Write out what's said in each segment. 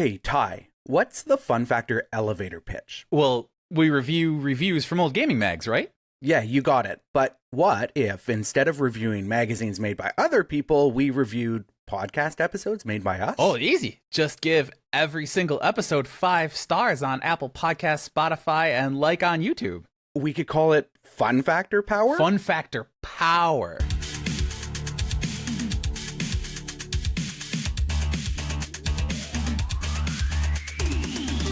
Hey, Ty, what's the FunFactor elevator pitch? Well, we review reviews from old gaming mags, right? Yeah, you got it. But what if instead of reviewing magazines made by other people, we reviewed podcast episodes made by us? Oh, easy. Just give every single episode 5 stars on Apple Podcasts, Spotify, and like on YouTube. We could call it FunFactor Power? FunFactor Power.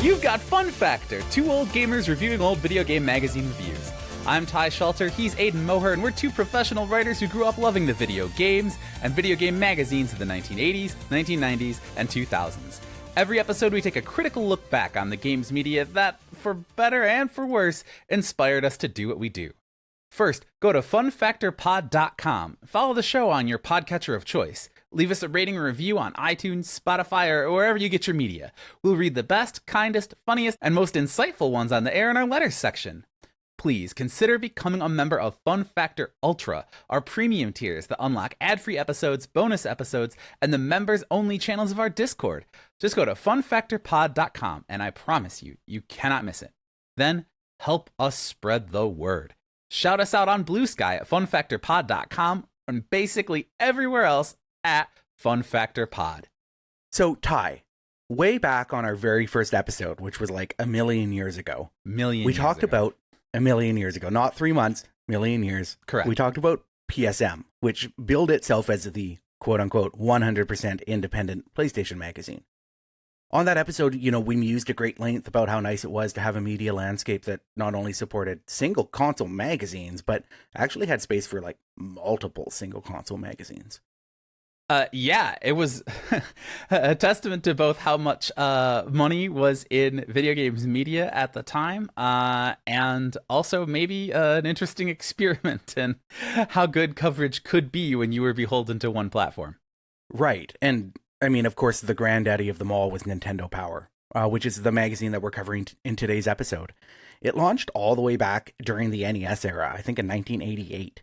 You've got FunFactor, two old gamers reviewing old video game magazine reviews. I'm Ty Shelter, he's Aiden Moher, and we're two professional writers who grew up loving the video games and video game magazines of the 1980s, 1990s, and 2000s. Every episode we take a critical look back on the games media that, for better and for worse, inspired us to do what we do. First, go to funfactorpod.com. Follow the show on your podcatcher of choice. Leave us a rating and review on iTunes, Spotify, or wherever you get your media. We'll read the best, kindest, funniest, and most insightful ones on the air in our letters section. Please consider becoming a member of FunFactor Ultra, our premium tiers that unlock ad-free episodes, bonus episodes, and the members-only channels of our Discord. Just go to funfactorpod.com, and I promise you, you cannot miss it. Then, help us spread the word. Shout us out on Blue Sky at funfactorpod.com and basically everywhere else at FunFactorPod. So, Ty, way back on our very first episode, which was like a million years ago, we talked about a million years ago, not 3 months, million years. Correct. We talked about PSM, which billed itself as the quote-unquote 100% independent PlayStation magazine. On that episode, we mused at great length about how nice it was to have a media landscape that not only supported single console magazines, but actually had space for like multiple single console magazines. Yeah, it was a testament to both how much money was in video games media at the time, and also maybe an interesting experiment in how good coverage could be when you were beholden to one platform. Right, and I mean, of course, the granddaddy of them all was Nintendo Power, which is the magazine that we're covering in today's episode. It launched all the way back during the NES era, I think in 1988.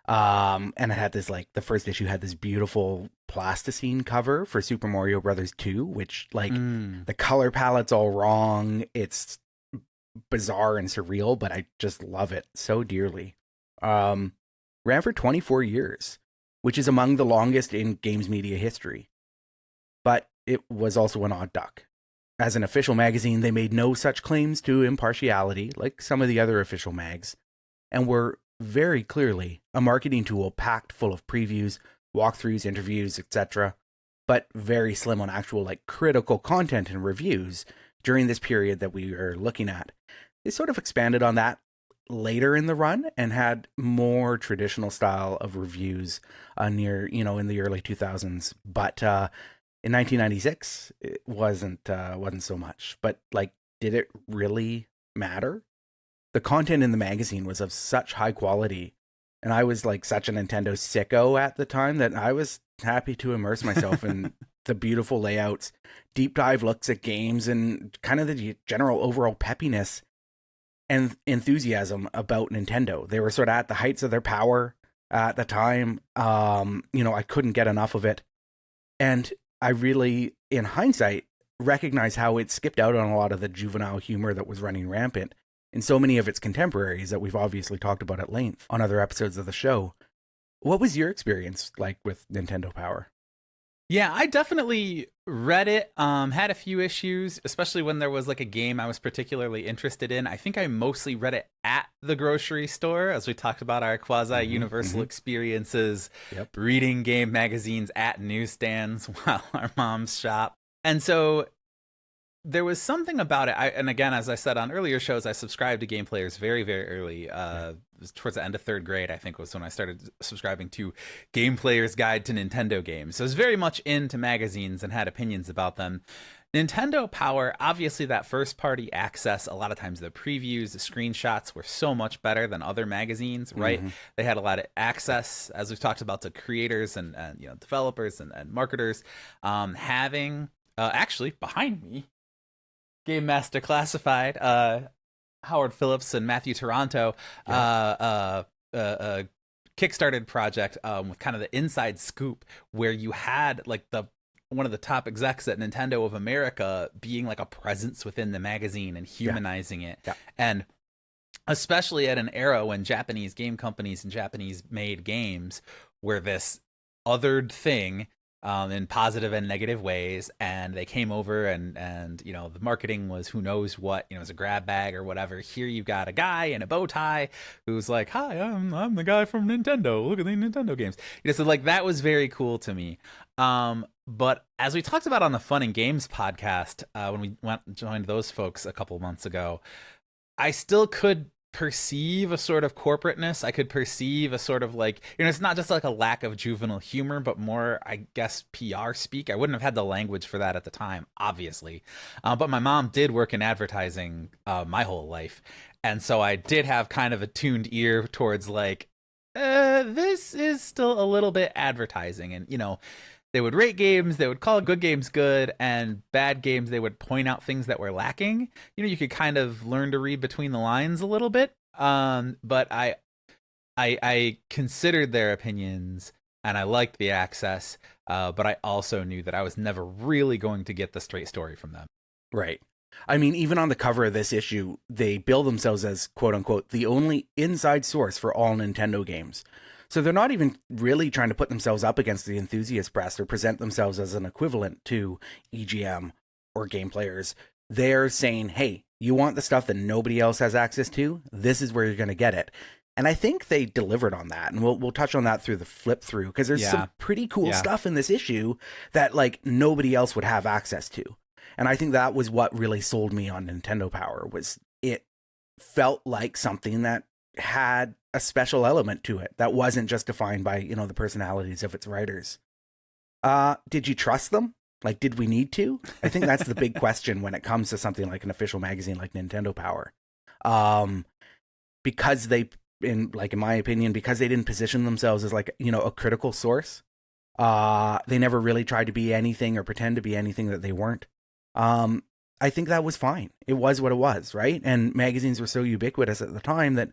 And it had this, the first issue had this beautiful plasticine cover for Super Mario Brothers 2, which, the color palette's all wrong. It's bizarre and surreal, but I just love it so dearly. Ran for 24 years, which is among the longest in games media history. But it was also an odd duck. As an official magazine, they made no such claims to impartiality like some of the other official mags, and were very clearly a marketing tool packed full of previews, walkthroughs, interviews, etc., but very slim on actual critical content and reviews during this period that we are looking at. They sort of expanded on that later in the run and had more traditional style of reviews in the early 2000s, but in 1996, it wasn't so much. But did it really matter? The content in the magazine was of such high quality, and I was such a Nintendo sicko at the time that I was happy to immerse myself in the beautiful layouts, deep dive looks at games, and kind of the general overall peppiness and enthusiasm about Nintendo. They were sort of at the heights of their power at the time. I couldn't get enough of it, and I really, in hindsight, recognize how it skipped out on a lot of the juvenile humor that was running rampant in so many of its contemporaries that we've obviously talked about at length on other episodes of the show. What was your experience like with Nintendo Power? Yeah, I definitely read it, had a few issues, especially when there was a game I was particularly interested in. I think I mostly read it at the grocery store, as we talked about our quasi-universal experiences, reading game magazines at newsstands while our moms shop. And so there was something about it. And again, as I said on earlier shows, I subscribed to Game Players very, very early. Towards the end of third grade, I think, was when I started subscribing to Game Player's Guide to Nintendo Games. So I was very much into magazines and had opinions about them. Nintendo Power, obviously that first party access, a lot of times the previews, the screenshots were so much better than other magazines, right? They had a lot of access, as we've talked about, to creators and developers and marketers. Having, actually, behind me, Game Master Classified, Howard Phillips and Matthew Toronto, kickstarted project with kind of the inside scoop where you had the one of the top execs at Nintendo of America being like a presence within the magazine and humanizing it. Yeah. And especially at an era when Japanese game companies and Japanese made games were this othered thing, in positive and negative ways, and they came over and you know, the marketing was who knows what, you know, it was a grab bag or whatever. Here you got a guy in a bow tie who's like, hi, I'm the guy from Nintendo, look at the Nintendo games, you know. So like that was very cool to me. But as we talked about on the Fun and Games podcast, when we joined those folks a couple months ago, I still could perceive a sort of corporateness. I could perceive a sort of like, you know, it's not just like a lack of juvenile humor, but more, I guess, PR speak. I wouldn't have had the language for that at the time, obviously. But my mom did work in advertising my whole life. And so I did have kind of a tuned ear towards like, this is still a little bit advertising. And, you know, they would rate games, they would call good games good, and bad games, they would point out things that were lacking. You know, you could kind of learn to read between the lines a little bit. But I considered their opinions, and I liked the access, but I also knew that I was never really going to get the straight story from them. Right. I mean, even on the cover of this issue, they bill themselves as, quote unquote, the only inside source for all Nintendo games. So they're not even really trying to put themselves up against the enthusiast press or present themselves as an equivalent to EGM or Game Players. They're saying, hey, you want the stuff that nobody else has access to? This is where you're going to get it. And I think they delivered on that. And we'll touch on that through the flip through, because there's some pretty cool stuff in this issue that like nobody else would have access to. And I think that was what really sold me on Nintendo Power, was it felt like something that had a special element to it that wasn't just defined by, you know, the personalities of its writers. Did you trust them? Like, did we need to? I think that's the big question when it comes to something like an official magazine like Nintendo Power. Because they, in my opinion, because they didn't position themselves as like, you know, a critical source. They never really tried to be anything or pretend to be anything that they weren't. I think that was fine. It was what it was, right? And magazines were so ubiquitous at the time that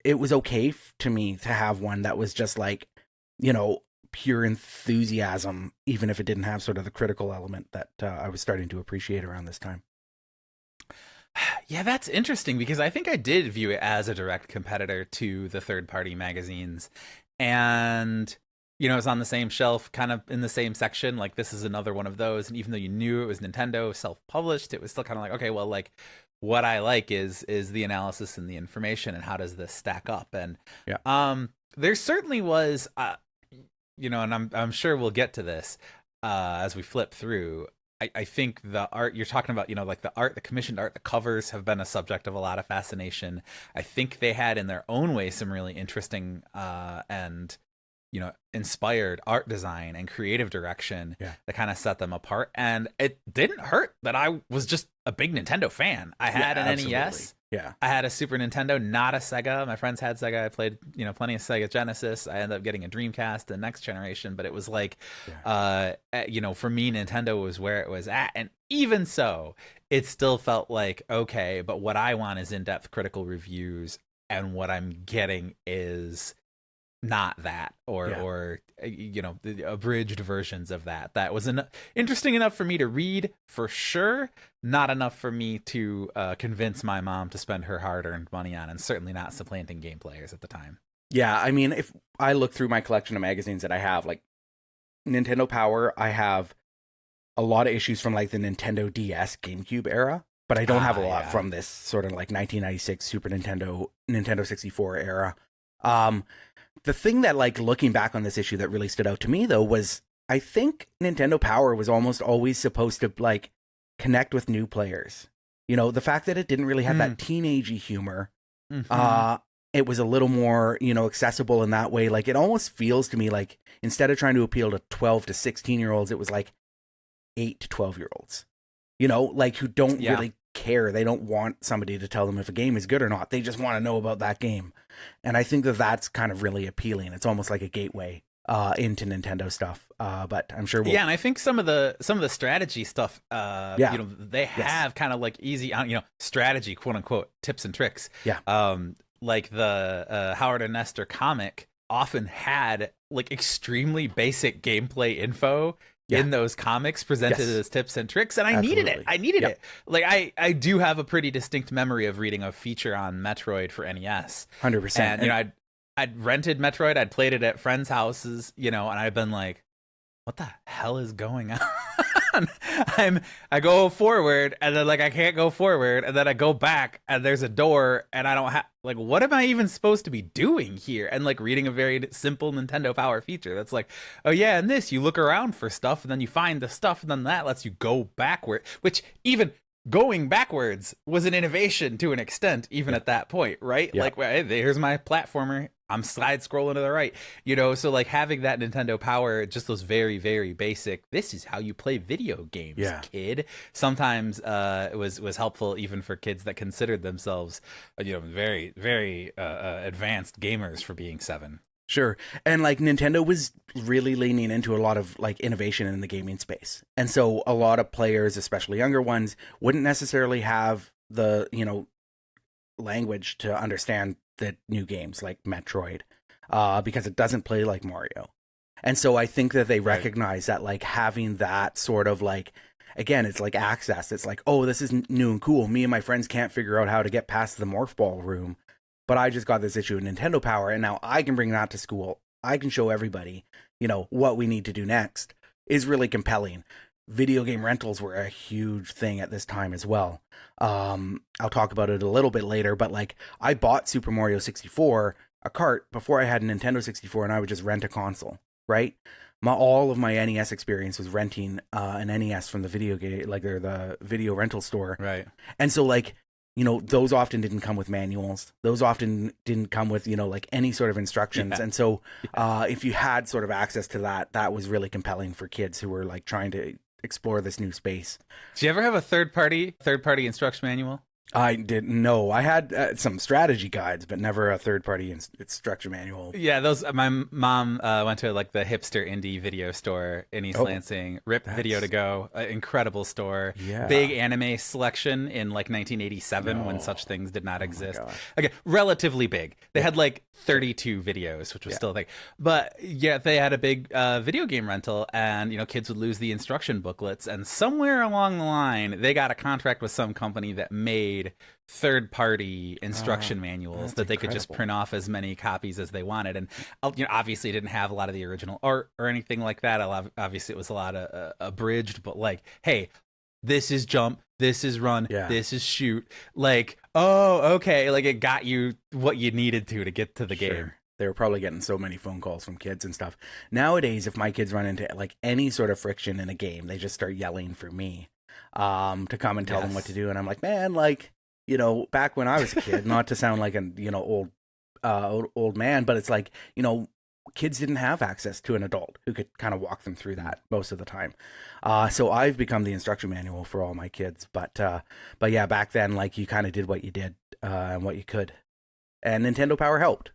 it was okay to me to have one that was just like, you know, pure enthusiasm, even if it didn't have sort of the critical element that I was starting to appreciate around this time. Yeah, that's interesting, because I think I did view it as a direct competitor to the third-party magazines. And, you know, it's on the same shelf, kind of in the same section. Like, this is another one of those. And even though you knew it was Nintendo self-published, it was still kind of like, okay, well, like, what I like is the analysis and the information, and how does this stack up? And there certainly was, you know, and I'm sure we'll get to this as we flip through. I think the art you're talking about, you know, like the art, the commissioned art, the covers have been a subject of a lot of fascination. I think they had in their own way some really interesting and, you know, inspired art design and creative direction that kind of set them apart. And it didn't hurt that I was just a big Nintendo fan. I had an NES. Yeah. I had a Super Nintendo, not a Sega. My friends had Sega. I played, you know, plenty of Sega Genesis. I ended up getting a Dreamcast, the next generation, but it was like, you know, for me, Nintendo was where it was at. And even so, it still felt like, okay, but what I want is in-depth critical reviews, and what I'm getting is not that, or you know, the abridged versions of that. That was interesting enough for me to read, for sure. Not enough for me to convince my mom to spend her hard-earned money on, and certainly not supplanting Game Players at the time. Yeah, I mean, if I look through my collection of magazines that I have, like Nintendo Power, I have a lot of issues from like the Nintendo DS, GameCube era, but I don't have a lot from this sort of like 1996 Super Nintendo, Nintendo 64 era. The thing that, like, looking back on this issue that really stood out to me, though, was I think Nintendo Power was almost always supposed to, like, connect with new players. You know, the fact that it didn't really have that teenagey humor, it was a little more, you know, accessible in that way. Like, it almost feels to me like instead of trying to appeal to 12 to 16-year-olds, it was like 8 to 12-year-olds, you know, like, who don't really care. They don't want somebody to tell them if a game is good or not. They just want to know about that game. And I think that that's kind of really appealing. It's almost like a gateway into Nintendo stuff. But I'm sure we'll... Yeah, and I think some of the strategy stuff, you know, they have kind of like easy, you know, strategy, quote unquote, tips and tricks. Yeah. Like the Howard and Nestor comic often had like extremely basic gameplay info in those comics presented as tips and tricks, and I needed it. Like I do have a pretty distinct memory of reading a feature on Metroid for NES. 100%. And I'd rented Metroid, I'd played it at friends' houses, and I've been like, what the hell is going on? I go forward, and then I can't go forward, and then I go back, and there's a door, and I don't have what am I even supposed to be doing here? And reading a very simple Nintendo Power feature that's oh yeah, and this, you look around for stuff, and then you find the stuff, and then that lets you go backward, which even going backwards was an innovation to an extent, even at that point, right? Hey, here's my platformer, I'm side scrolling to the right, so having that Nintendo Power, just those very, very basic, this is how you play video games, kid. Sometimes it was helpful even for kids that considered themselves, very, very advanced gamers for being 7. Sure. And Nintendo was really leaning into a lot of innovation in the gaming space. And so a lot of players, especially younger ones, wouldn't necessarily have the, language to understand the new games like Metroid, because it doesn't play like Mario. And so I think that they recognize that having that sort of again, it's access. It's oh, this is new and cool. Me and my friends can't figure out how to get past the morph ball room. But I just got this issue of Nintendo Power, and now I can bring that to school. I can show everybody, what we need to do next is really compelling. Video game rentals were a huge thing at this time as well. I'll talk about it a little bit later, but I bought Super Mario 64, a cart, before I had a Nintendo 64, and I would just rent a console, right? All of my NES experience was renting an NES from the video game, or the video rental store. Right. And so those often didn't come with manuals. Those often didn't come with, any sort of instructions. Yeah. And so if you had sort of access to that, that was really compelling for kids who were trying to explore this new space. Do you ever have a third party instruction manual? I didn't know. I had some strategy guides, but never a third-party instruction manual. Yeah, those. My mom went to the hipster indie video store in East Lansing. Rip Video to Go, incredible store. Yeah. Big anime selection in 1987 when such things did not exist. Again, relatively big. They had 32 videos, which was still a thing. But yeah, they had a big video game rental, and kids would lose the instruction booklets. And somewhere along the line, they got a contract with some company that made third-party instruction manuals that they could just print off as many copies as they wanted. And obviously it didn't have a lot of the original art or anything like that. Obviously it was a lot of abridged, but hey, this is jump, this is run, this is shoot. Oh, okay, it got you what you needed to get to the game. They were probably getting so many phone calls from kids and stuff. Nowadays, if my kids run into any sort of friction in a game, they just start yelling for me to come and tell them what to do. And I'm man, back when I was a kid, not to sound like an old man, but it's kids didn't have access to an adult who could kind of walk them through that most of the time. So I've become the instruction manual for all my kids. But yeah, back then, you kind of did what you did and what you could. And Nintendo Power helped.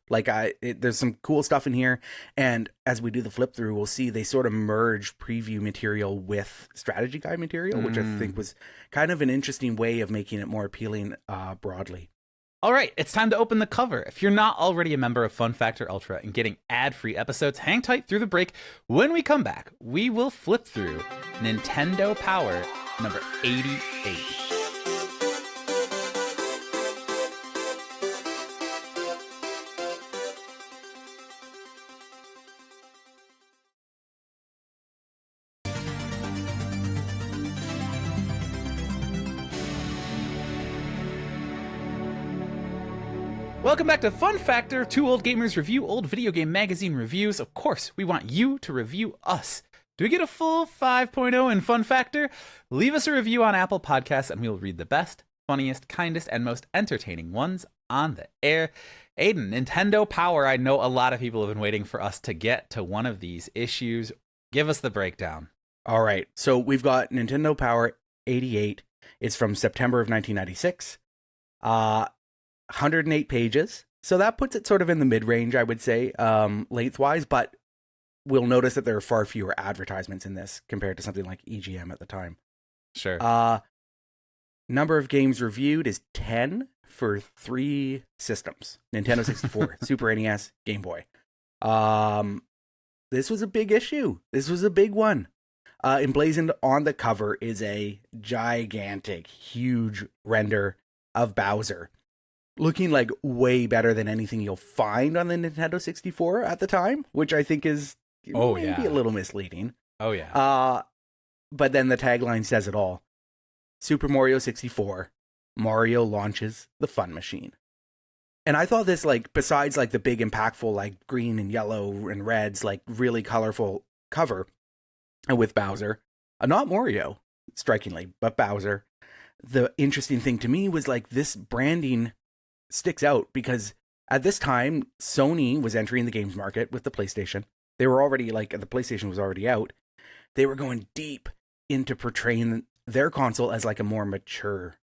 There's some cool stuff in here. And as we do the flip through, we'll see they sort of merge preview material with strategy guide material, which I think was kind of an interesting way of making it more appealing broadly. All right, it's time to open the cover. If you're not already a member of FunFactor Ultra and getting ad-free episodes, hang tight through the break. When we come back, we will flip through Nintendo Power number 88. Welcome back to Fun Factor, Two Old Gamers Review Old Video Game Magazine Reviews. Of course, we want you to review us. Do we get a full 5.0 in Fun Factor? Leave us a review on Apple Podcasts and we'll read the best, funniest, kindest, and most entertaining ones on the air. Aiden, Nintendo Power. I know a lot of people have been waiting for us to get to one of these issues. Give us the breakdown. All right. So we've got Nintendo Power 88. It's from September of 1996. 108 pages. So that puts it sort of in the mid-range, I would say, lengthwise, but we'll notice that there are far fewer advertisements in this compared to something like EGM at the time. Sure. Number of games reviewed is 10 for 3 systems. Nintendo 64, Super NES, Game Boy. This was a big issue. This was a big one. Emblazoned on the cover is a gigantic, huge render of Bowser, looking like way better than anything you'll find on the Nintendo 64 at the time, which I think is maybe a little misleading. Oh, yeah. But then the tagline says it all. Super Mario 64, Mario launches the Fun Machine. And I thought this, like, besides, like, the big, impactful, like, green and yellow and reds, like, really colorful cover with Bowser, not Mario, strikingly, but Bowser, the interesting thing to me was, like, this branding sticks out because at this time, Sony was entering the games market with the PlayStation. They were already, like, the PlayStation was already out. They were going deep into portraying their console as, like, a more mature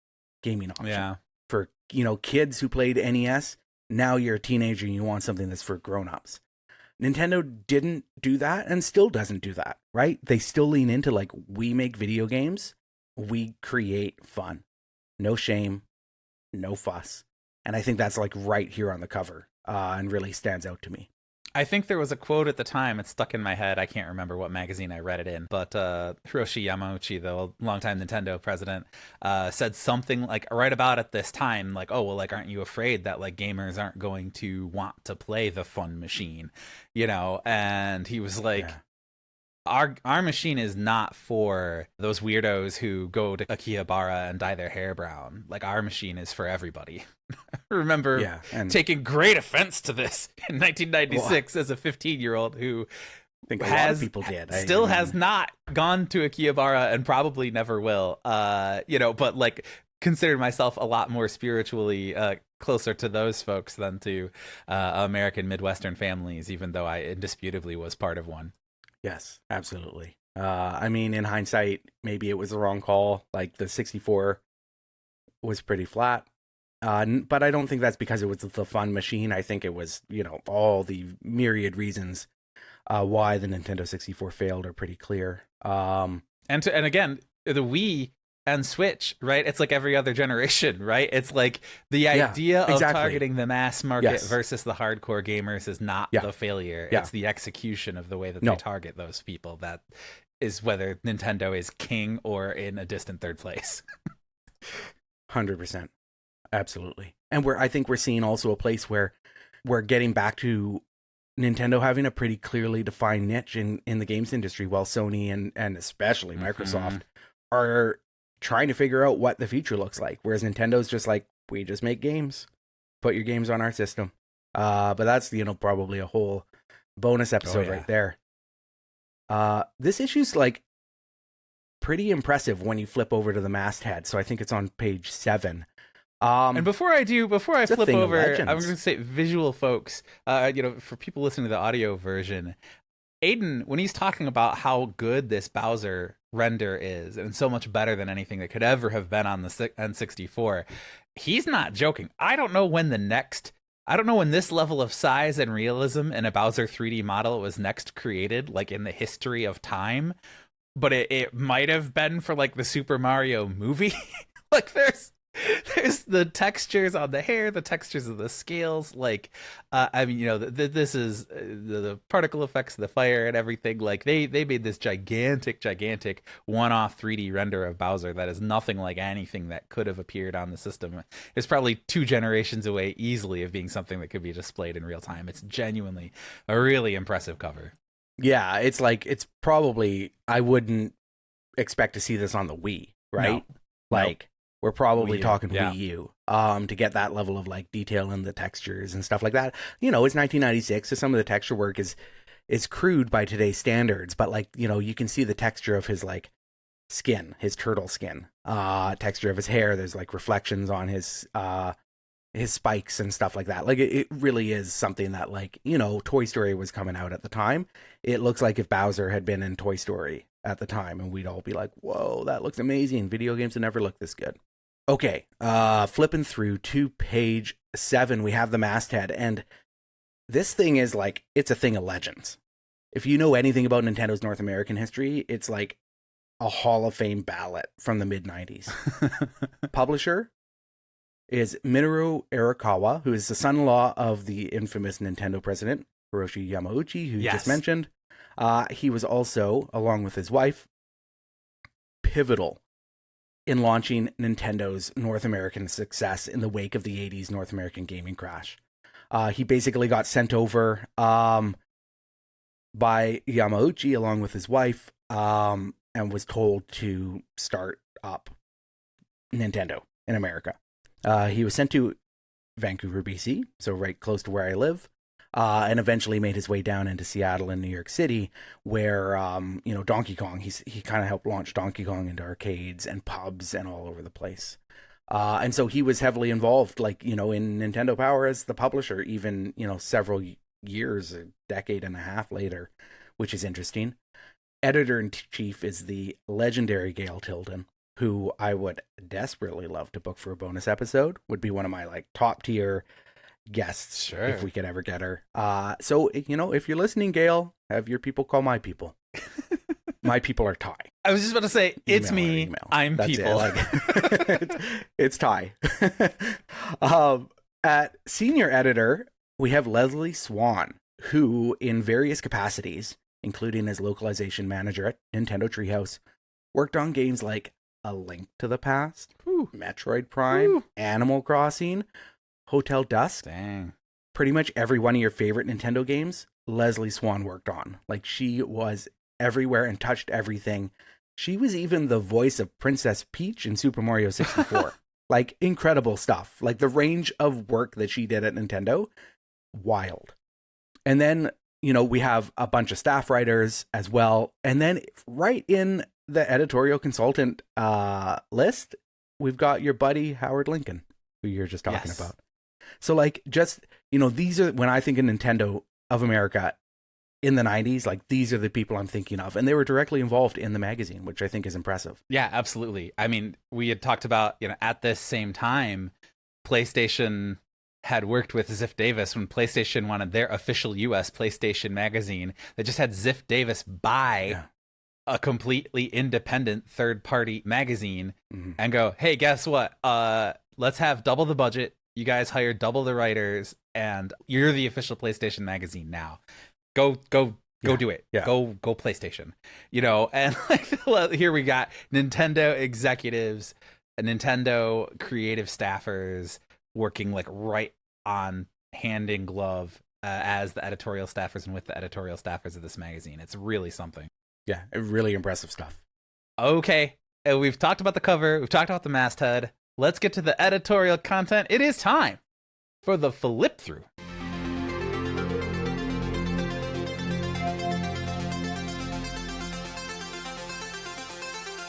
gaming option. Yeah. For, kids who played NES, now you're a teenager and you want something that's for grown-ups. Nintendo didn't do that and still doesn't do that, right? They still lean into, like, we make video games, we create fun. No shame, no fuss. And I think that's, like, right here on the cover and really stands out to me. I think there was a quote at the time, it's stuck in my head, I can't remember what magazine I read it in, but Hiroshi Yamauchi, the longtime Nintendo president, said something like right about at this time, like, oh, well, like, aren't you afraid that, like, gamers aren't going to want to play the Fun Machine, and he was like, yeah. Our machine is not for those weirdos who go to Akihabara and dye their hair brown. Like, our machine is for everybody. I remember taking great offense to this in 1996 as a 15-year-old who I think a lot of people did. Has not gone to Akihabara and probably never will. But, like, considered myself a lot more spiritually closer to those folks than to American Midwestern families, even though I indisputably was part of one. Yes, absolutely. I mean, in hindsight, maybe it was the wrong call. Like, the 64 was pretty flat. But I don't think that's because it was the Fun Machine. I think it was, all the myriad reasons why the Nintendo 64 failed are pretty clear. And again, the Wii and Switch, right? It's like every other generation, right? It's like the idea of targeting the mass market versus the hardcore gamers is not the failure. It's the execution of the way that they target those people that is whether Nintendo is king or in a distant third place. 100%. Absolutely. And I think we're seeing also a place where we're getting back to Nintendo having a pretty clearly defined niche in the games industry, while Sony and especially Microsoft are trying to figure out what the future looks like. Whereas Nintendo's just like, we just make games. Put your games on our system. But that's, probably a whole bonus episode right there. This issue's like pretty impressive when you flip over to the masthead. So I think it's on page 7. And before I flip over, I'm going to say visual folks, for people listening to the audio version, Aiden, when he's talking about how good this Bowser render is, and so much better than anything that could ever have been on the N64, he's not joking. I don't know when this level of size and realism in a Bowser 3D model was next created, like in the history of time, but it might have been for like the Super Mario movie. Like there's the textures on the hair, the textures of the scales, like this is the particle effects, the fire and everything. Like they made this gigantic one-off 3D render of Bowser that is nothing like anything that could have appeared on the system. It's probably 2 generations away easily of being something that could be displayed in real time. It's genuinely a really impressive cover. Yeah, it's probably, I wouldn't expect to see this on the Wii, right? No. We're probably talking Wii U to get that level of like detail in the textures and stuff like that. It's 1996, so some of the texture work is crude by today's standards, but you can see the texture of his like skin, his turtle skin, texture of his hair. There's like reflections on his spikes and stuff like that. Like it really is something that Toy Story was coming out at the time. It looks like if Bowser had been in Toy Story at the time, and we'd all be like, whoa, that looks amazing. Video games have never looked this good. Okay, flipping through to page 7, we have the masthead, and this thing is it's a thing of legends. If you know anything about Nintendo's North American history, it's like a Hall of Fame ballot from the mid-90s. Publisher is Minoru Arakawa, who is the son-in-law of the infamous Nintendo president, Hiroshi Yamauchi, who you just mentioned. He was also, along with his wife, pivotal in launching Nintendo's North American success in the wake of the 80s North American gaming crash. He basically got sent over by Yamauchi along with his wife and was told to start up Nintendo in America. He was sent to Vancouver, BC, so right close to where I live, and eventually made his way down into Seattle and New York City, where Donkey Kong. He kind of helped launch Donkey Kong into arcades and pubs and all over the place. And so he was heavily involved, in Nintendo Power as the publisher, even several years, a decade and a half later, which is interesting. Editor-in-chief is the legendary Gail Tilden, who I would desperately love to book for a bonus episode. Would be one of my top tier guests, sure, if we could ever get her. So if you're listening, Gail, have your people call my people. My people are Ty. I was just about to say, it's me. I'm That's people. It's Ty. At senior editor, we have Leslie Swan, who in various capacities, including as localization manager at Nintendo Treehouse, worked on games like A Link to the Past, Metroid Prime, Animal Crossing, Hotel Dusk. Dang. Pretty much every one of your favorite Nintendo games, Leslie Swan worked on. She was everywhere and touched everything. She was even the voice of Princess Peach in Super Mario 64. Incredible stuff. The range of work that she did at Nintendo, wild. And then, we have a bunch of staff writers as well. And then right in the editorial consultant list, we've got your buddy Howard Lincoln, who you're just talking about. So these are, when I think of Nintendo of America in the 90s, these are the people I'm thinking of. And they were directly involved in the magazine, which I think is impressive. Yeah, absolutely. I mean, we had talked about, at this same time, PlayStation had worked with Ziff Davis when PlayStation wanted their official US PlayStation magazine. They just had Ziff Davis buy a completely independent third-party magazine and go, hey, guess what? Let's have double the budget. You guys hired double the writers, and you're the official PlayStation magazine now. Go do it. Yeah. Go PlayStation. And here we got Nintendo executives, Nintendo creative staffers working right on hand in glove as the editorial staffers and with the editorial staffers of this magazine. It's really something. Yeah, really impressive stuff. Okay, we've talked about the cover. We've talked about the masthead. Let's get to the editorial content. It is time for the flip through.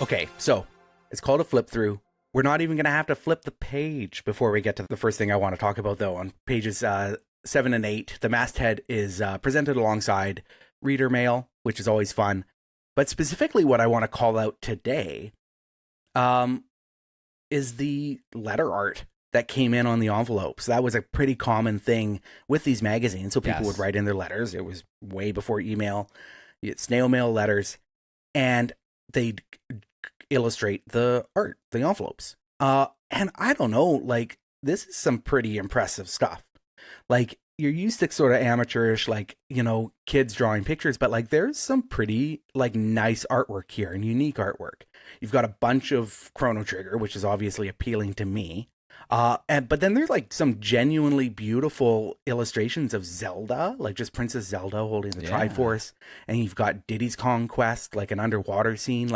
Okay, so it's called a flip through. We're not even going to have to flip the page before we get to the first thing I want to talk about, though. On pages 7 and 8, the masthead is presented alongside reader mail, which is always fun. But specifically what I want to call out today is the letter art that came in on the envelopes. That was a pretty common thing with these magazines. So people would write in their letters. It was way before email. You had snail mail letters. And they'd illustrate the art, the envelopes. And I don't know, this is some pretty impressive stuff. You're used to sort of amateurish, kids drawing pictures, but there's some pretty nice artwork here and unique artwork. You've got a bunch of Chrono Trigger, which is obviously appealing to me. But then there's some genuinely beautiful illustrations of Zelda, just Princess Zelda holding the Triforce, and you've got Diddy's Conquest, an underwater scene.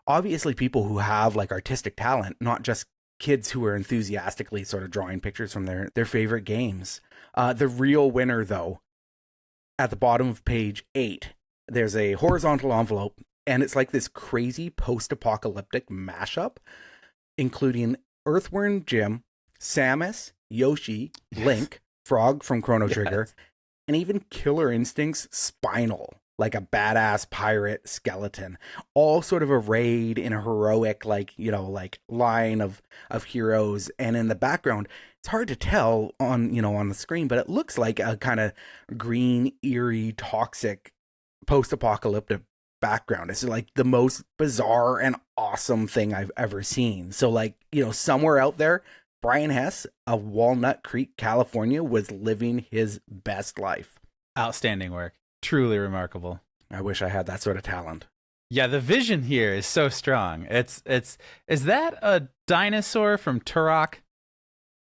Obviously people who have artistic talent, not just kids who are enthusiastically sort of drawing pictures from their favorite games. The real winner, though, at the bottom of page 8, there's a horizontal envelope, and it's this crazy post-apocalyptic mashup, including Earthworm Jim, Samus, Yoshi, Link, Frog from Chrono Trigger, and even Killer Instinct's Spinal, a badass pirate skeleton, all sort of arrayed in a heroic, line of heroes. And in the background, it's hard to tell on the screen, but it looks like a kind of green, eerie, toxic, post-apocalyptic background. It's the most bizarre and awesome thing I've ever seen. So somewhere out there, Brian Hess of Walnut Creek, California, was living his best life. Outstanding work. Truly remarkable. I wish I had that sort of talent. Yeah, the vision here is so strong. It's is that a dinosaur from Turok?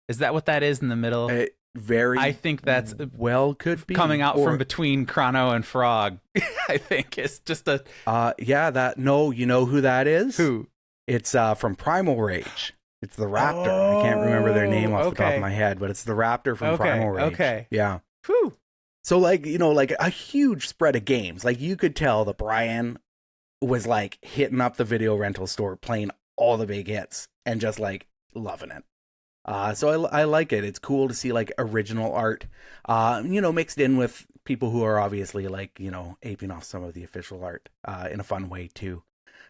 Is that what that is in the middle? Very I think that's well could be coming out from between Chrono and Frog. I think it's just a yeah, that no, you know who that is? who? It's from Primal Rage. It's the Raptor. I can't remember their name off the top of my head, but it's the Raptor from Primal Rage. Okay. Yeah. Whew. So like, you know, like a huge spread of games. Like you could tell that Brian was like hitting up the video rental store, playing all the big hits and just like loving it. So I like it. It's cool to see like original art, you know, mixed in with people who are obviously like, you know, aping off some of the official art in a fun way too.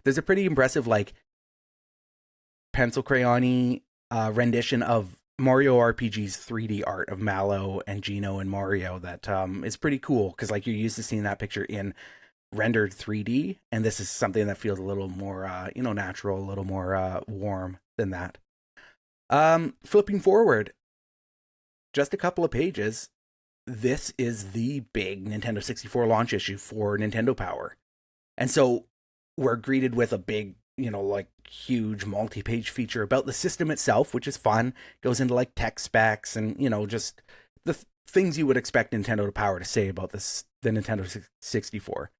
There's a pretty impressive like pencil crayon-y rendition of Mario RPG's 3D art of Mallow and Gino and Mario that is pretty cool because like you're used to seeing that picture in rendered 3D, and this is something that feels a little more you know, natural, a little more warm than that. Flipping forward just a couple of pages, this is the big Nintendo 64 launch issue for Nintendo Power. And so we're greeted with a big, you know, like huge multi-page feature about the system itself, which is fun. Goes into like tech specs and, you know, just the things you would expect Nintendo Power to say about this, the Nintendo 64.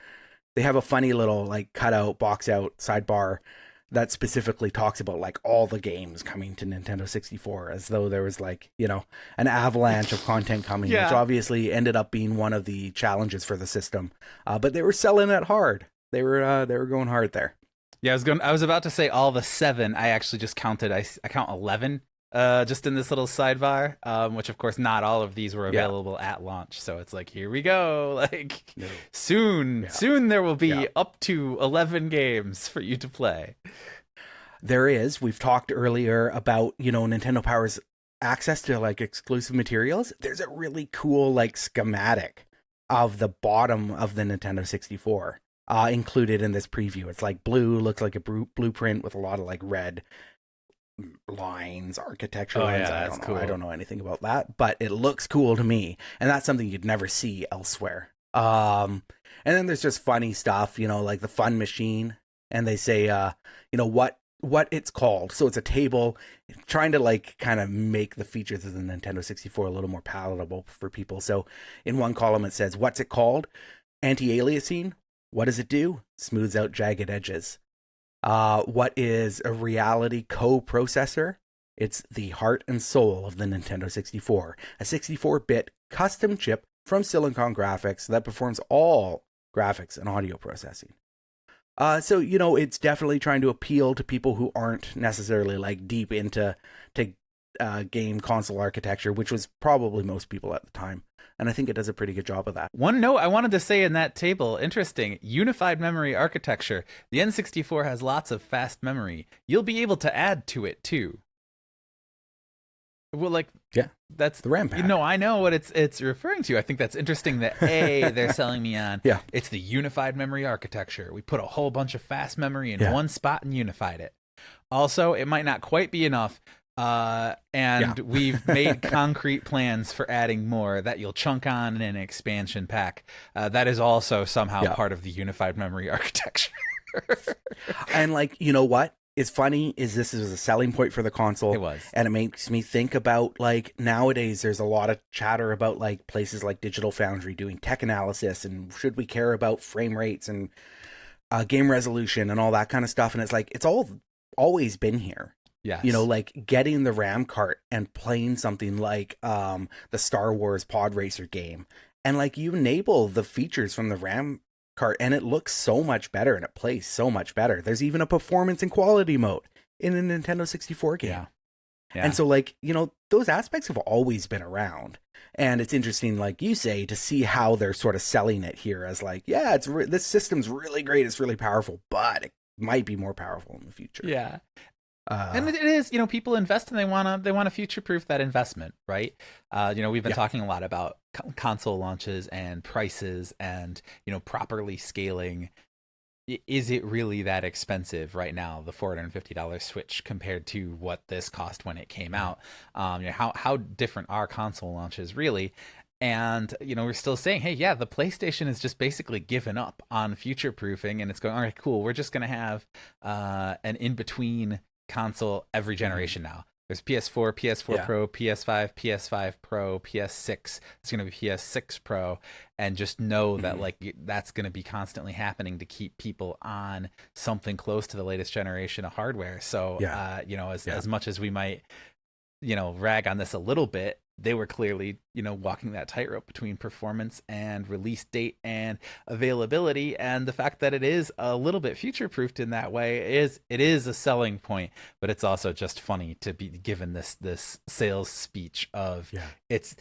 They have a funny little like cutout, box out sidebar that specifically talks about like all the games coming to Nintendo 64, as though there was like, you know, an avalanche of content coming, which obviously ended up being one of the challenges for the system. But they were selling it hard. They were going hard there. Yeah, I was about to say all the 7. I actually just counted. I count 11 just in this little sidebar, which of course not all of these were available at launch. So it's like, here we go. Like soon there will be up to 11 games for you to play. There is. We've talked earlier about, you know, Nintendo Power's access to like exclusive materials. There's a really cool like schematic of the bottom of the Nintendo 64 included in this preview. It's like blue, looks like a blueprint with a lot of like red lines, architecture lines. Yeah, that's cool. I don't know anything about that, but it looks cool to me, and that's something you'd never see elsewhere. And then there's just funny stuff, you know, like the fun machine, and they say, you know, what it's called. So it's a table trying to like kind of make the features of the Nintendo 64 a little more palatable for people. So in one column it says, what's it called? Anti-aliasing. What does it do? Smooths out jagged edges. What is a reality co-processor? It's the heart and soul of the Nintendo 64, a 64-bit custom chip from Silicon Graphics that performs all graphics and audio processing. So, you know, it's definitely trying to appeal to people who aren't necessarily like deep into game console architecture, which was probably most people at the time. And I think it does a pretty good job of that. One note I wanted to say in that table, interesting, unified memory architecture. The N64 has lots of fast memory. You'll be able to add to it too. Well, like, yeah, that's the RAM pack. You know, I know what it's referring to. I think that's interesting that they're selling me on. Yeah, it's the unified memory architecture. We put a whole bunch of fast memory in one spot and unified it. Also, it might not quite be enough. We've made concrete plans for adding more that you'll chunk on in an expansion pack. That is also somehow part of the unified memory architecture. And like, you know what is funny is this is a selling point for the console. It was. And it makes me think about like nowadays there's a lot of chatter about like places like Digital Foundry doing tech analysis and should we care about frame rates and game resolution and all that kind of stuff. And it's like, it's always been here. Yes. You know, like getting the RAM cart and playing something like the Star Wars Pod Racer game. And like you enable the features from the RAM cart and it looks so much better and it plays so much better. There's even a performance and quality mode in a Nintendo 64 game. Yeah. And so like, you know, those aspects have always been around. And it's interesting, like you say, to see how they're sort of selling it here as like, yeah, this system's really great. It's really powerful, but it might be more powerful in the future. Yeah. And it is, you know, people invest and they want to future-proof that investment, right? You know, we've been talking a lot about console launches and prices and, you know, properly scaling. Is it really that expensive right now, the $450 Switch compared to what this cost when it came out? You know, how different are console launches really? And, we're still saying, hey, yeah, the PlayStation is just basically given up on future proofing, and it's going, all right, cool. We're just going to have an in between console every generation now. There's PS4, PS4 Pro, PS5, PS5 Pro, PS6. It's going to be PS6 Pro, and just know that like that's going to be constantly happening to keep people on something close to the latest generation of hardware. So, as much as we might, rag on this a little bit, they were clearly, walking that tightrope between performance and release date and availability. And the fact that it is a little bit future proofed in that way is a selling point, but it's also just funny to be given this sales speech of it's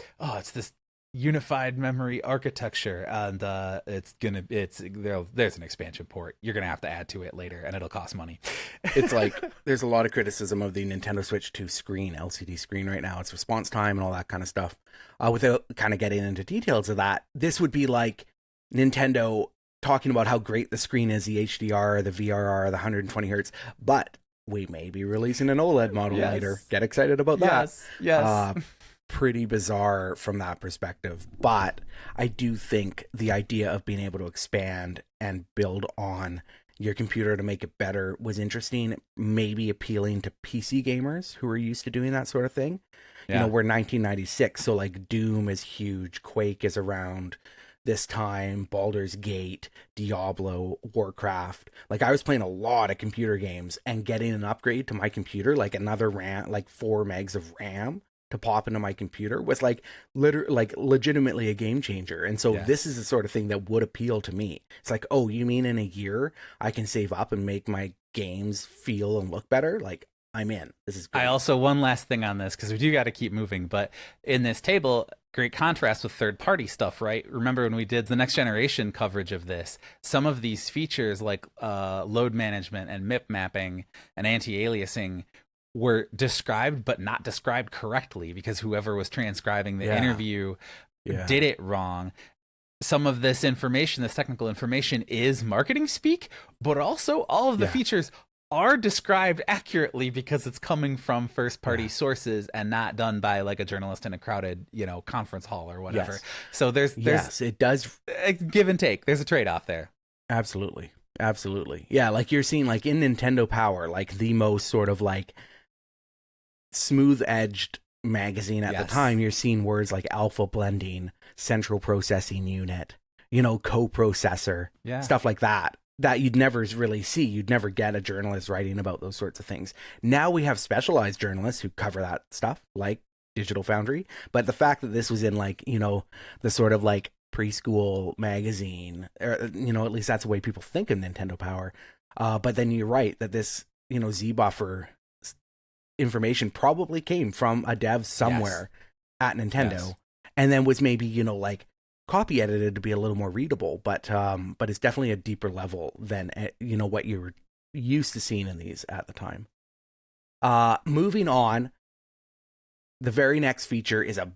this unified memory architecture, and there's an expansion port. You're gonna have to add to it later, and it'll cost money. It's like there's a lot of criticism of the Nintendo Switch 2 LCD screen right now. Its response time and all that kind of stuff. Without kind of getting into details of that, this would be like Nintendo talking about how great the screen is, the HDR, the VRR, the 120 hertz, but we may be releasing an OLED model later. Get excited about that. Yes. Pretty bizarre from that perspective, but I do think the idea of being able to expand and build on your computer to make it better was interesting, maybe appealing to PC gamers who are used to doing that sort of thing. We're 1996, so like Doom is huge, Quake is around this time, Baldur's Gate, Diablo, Warcraft. Like I was playing a lot of computer games, and getting an upgrade to my computer, like another RAM, like 4 megs of RAM to pop into my computer, was like legitimately a game changer. And so this is the sort of thing that would appeal to me. It's like, oh, you mean in a year I can save up and make my games feel and look better? Like, I'm in. This is great. I also, one last thing on this, because we do got to keep moving, but in this table, great contrast with third-party stuff, right? Remember when we did the next generation coverage of this, some of these features like load management and MIP mapping and anti-aliasing were described but not described correctly, because whoever was transcribing the interview did it wrong. Some of this information, this technical information, is marketing speak, but also all of the features are described accurately because it's coming from first party sources and not done by like a journalist in a crowded, conference hall or whatever. So there's it does a give and take. There's a trade-off there. Absolutely. Yeah, like you're seeing like in Nintendo Power, like the most sort of like smooth-edged magazine at the time, you're seeing words like alpha blending, central processing unit, coprocessor, stuff like that you'd never really see. You'd never get a journalist writing about those sorts of things. Now we have specialized journalists who cover that stuff, like Digital Foundry. But the fact that this was in like, the sort of like preschool magazine, or, at least that's the way people think of Nintendo Power. But then you're right that this, Z-buffer information probably came from a dev somewhere at Nintendo, and then was maybe like copy edited to be a little more readable, but it's definitely a deeper level than what you were used to seeing in these at the time. Moving on, the very next feature is a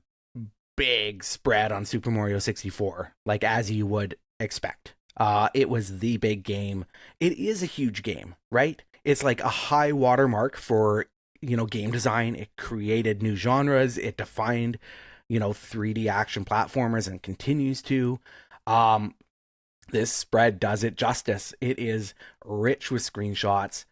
big spread on Super Mario 64, like as you would expect. It was the big game. It is a huge game, right? It's like a high watermark for game design. It created new genres. It defined, 3D action platformers and continues to. This spread does it justice. It is rich with screenshots,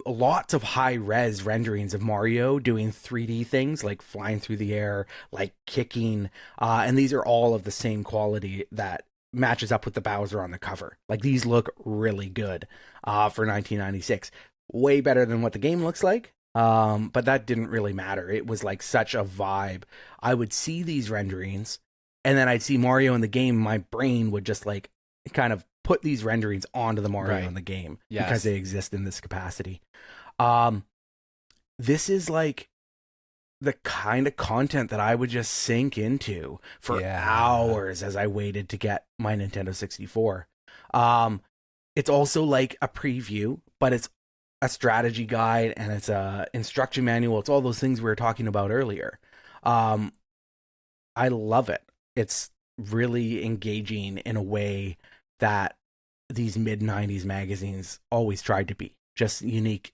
lots of high res renderings of Mario doing 3D things like flying through the air, like kicking. And these are all of the same quality that matches up with the Bowser on the cover. Like these look really good for 1996. Way better than what the game looks like. But that didn't really matter. It was like such a vibe. I would see these renderings, and then I'd see Mario in the game. My brain would just like kind of put these renderings onto the Mario in the game because they exist in this capacity. This is like the kind of content that I would just sink into for hours as I waited to get my Nintendo 64. It's also like a preview, but it's a strategy guide, and it's a instruction manual. It's all those things we were talking about earlier. I love it. It's really engaging in a way that these mid-90s magazines always tried to be. Just unique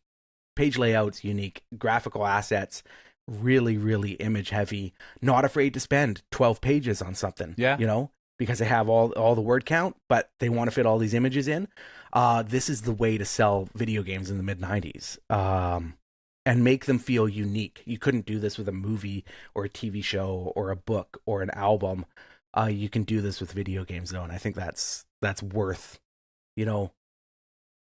page layouts, unique graphical assets, really, really image heavy, not afraid to spend 12 pages on something, Yeah. you know, because they have all the word count, but they want to fit all these images in. This is the way to sell video games in the mid 90s. And make them feel unique. You couldn't do this with a movie or a TV show or a book or an album. You can do this with video games though, and I think that's worth, you know,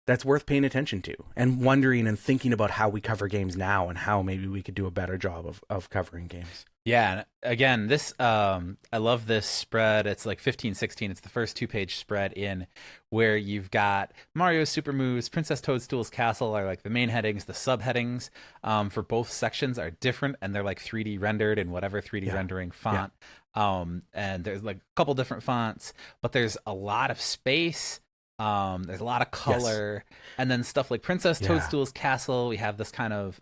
that's worth paying attention to and wondering and thinking about how we cover games now and how maybe we could do a better job of covering games. Yeah, and again, this I love this spread. It's like 15-16. It's the first 2-page spread in where you've got Mario Super Moves, Princess Toadstool's Castle are like the main headings. The subheadings for both sections are different, and they're like 3D rendered in whatever 3D rendering font. And there's like a couple different fonts, but there's a lot of space. There's a lot of color, and then stuff like Princess Toadstool's Castle. We have this kind of,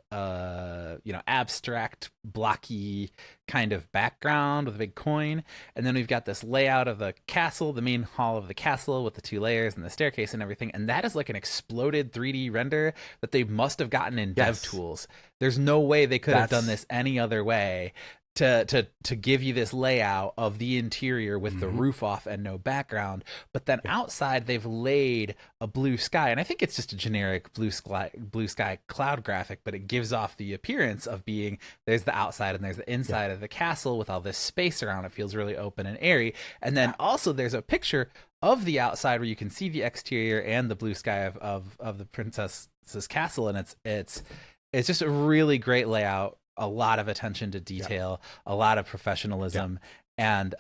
abstract, blocky kind of background with a big coin. And then we've got this layout of the castle, the main hall of the castle with the 2 layers and the staircase and everything. And that is like an exploded 3D render that they must have gotten in DevTools. There's no way they could have done this any other way. To give you this layout of the interior with the roof off and no background, but then outside they've laid a blue sky, and I think it's just a generic blue sky cloud graphic, but it gives off the appearance of being there's the outside and there's the inside of the castle with all this space around. It feels really open and airy, and then also there's a picture of the outside where you can see the exterior and the blue sky of the princess's castle, and it's just a really great layout. A lot of attention to detail, a lot of professionalism, and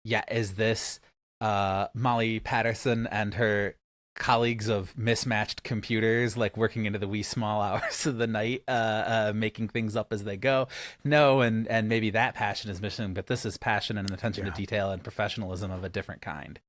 is this Molly Patterson and her colleagues of mismatched computers like working into the wee small hours of the night, making things up as they go? No, and maybe that passion is missing, but this is passion and attention to detail and professionalism of a different kind.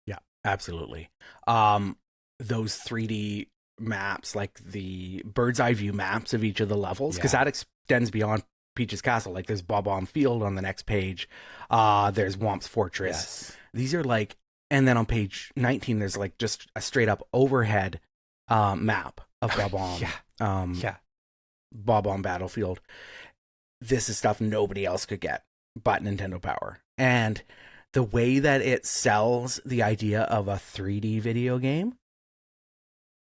Yeah, absolutely. Those 3D maps, like the bird's eye view maps of each of the levels, because that extends beyond Peach's Castle. Like there's Bob-omb Field on the next page. There's Womp's Fortress. These are like, and then on page 19, there's like just a straight up overhead map of Bob-omb. Bob-omb Battlefield. This is stuff nobody else could get but Nintendo Power. And the way that it sells the idea of a 3D video game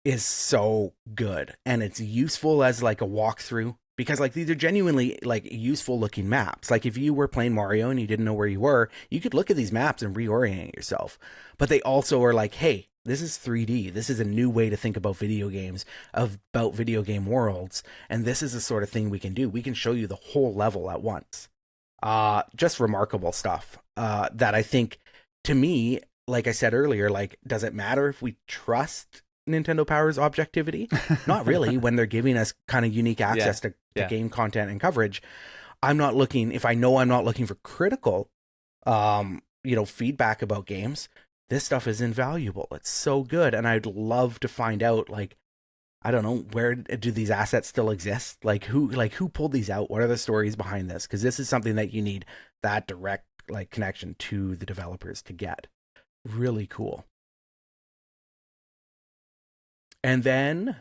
is so good, and it's useful as like a walkthrough, because like these are genuinely like useful looking maps. Like if you were playing Mario and you didn't know where you were, you could look at these maps and reorient yourself. But they also are like, hey, this is 3D. This is a new way to think about video games, about video game worlds, and this is the sort of thing we can do. We can show you the whole level at once. Just remarkable stuff. That I think, to me, like I said earlier, like, does it matter if we trust Nintendo Power's objectivity? Not really, when they're giving us kind of unique access to game content and coverage. I'm not looking, if I know I'm not looking for critical feedback about games, this stuff is invaluable. It's so good, and I'd love to find out, like, I don't know, where do these assets still exist? Like who pulled these out? What are the stories behind this? Because this is something that you need that direct like connection to the developers to get. Really cool. And then,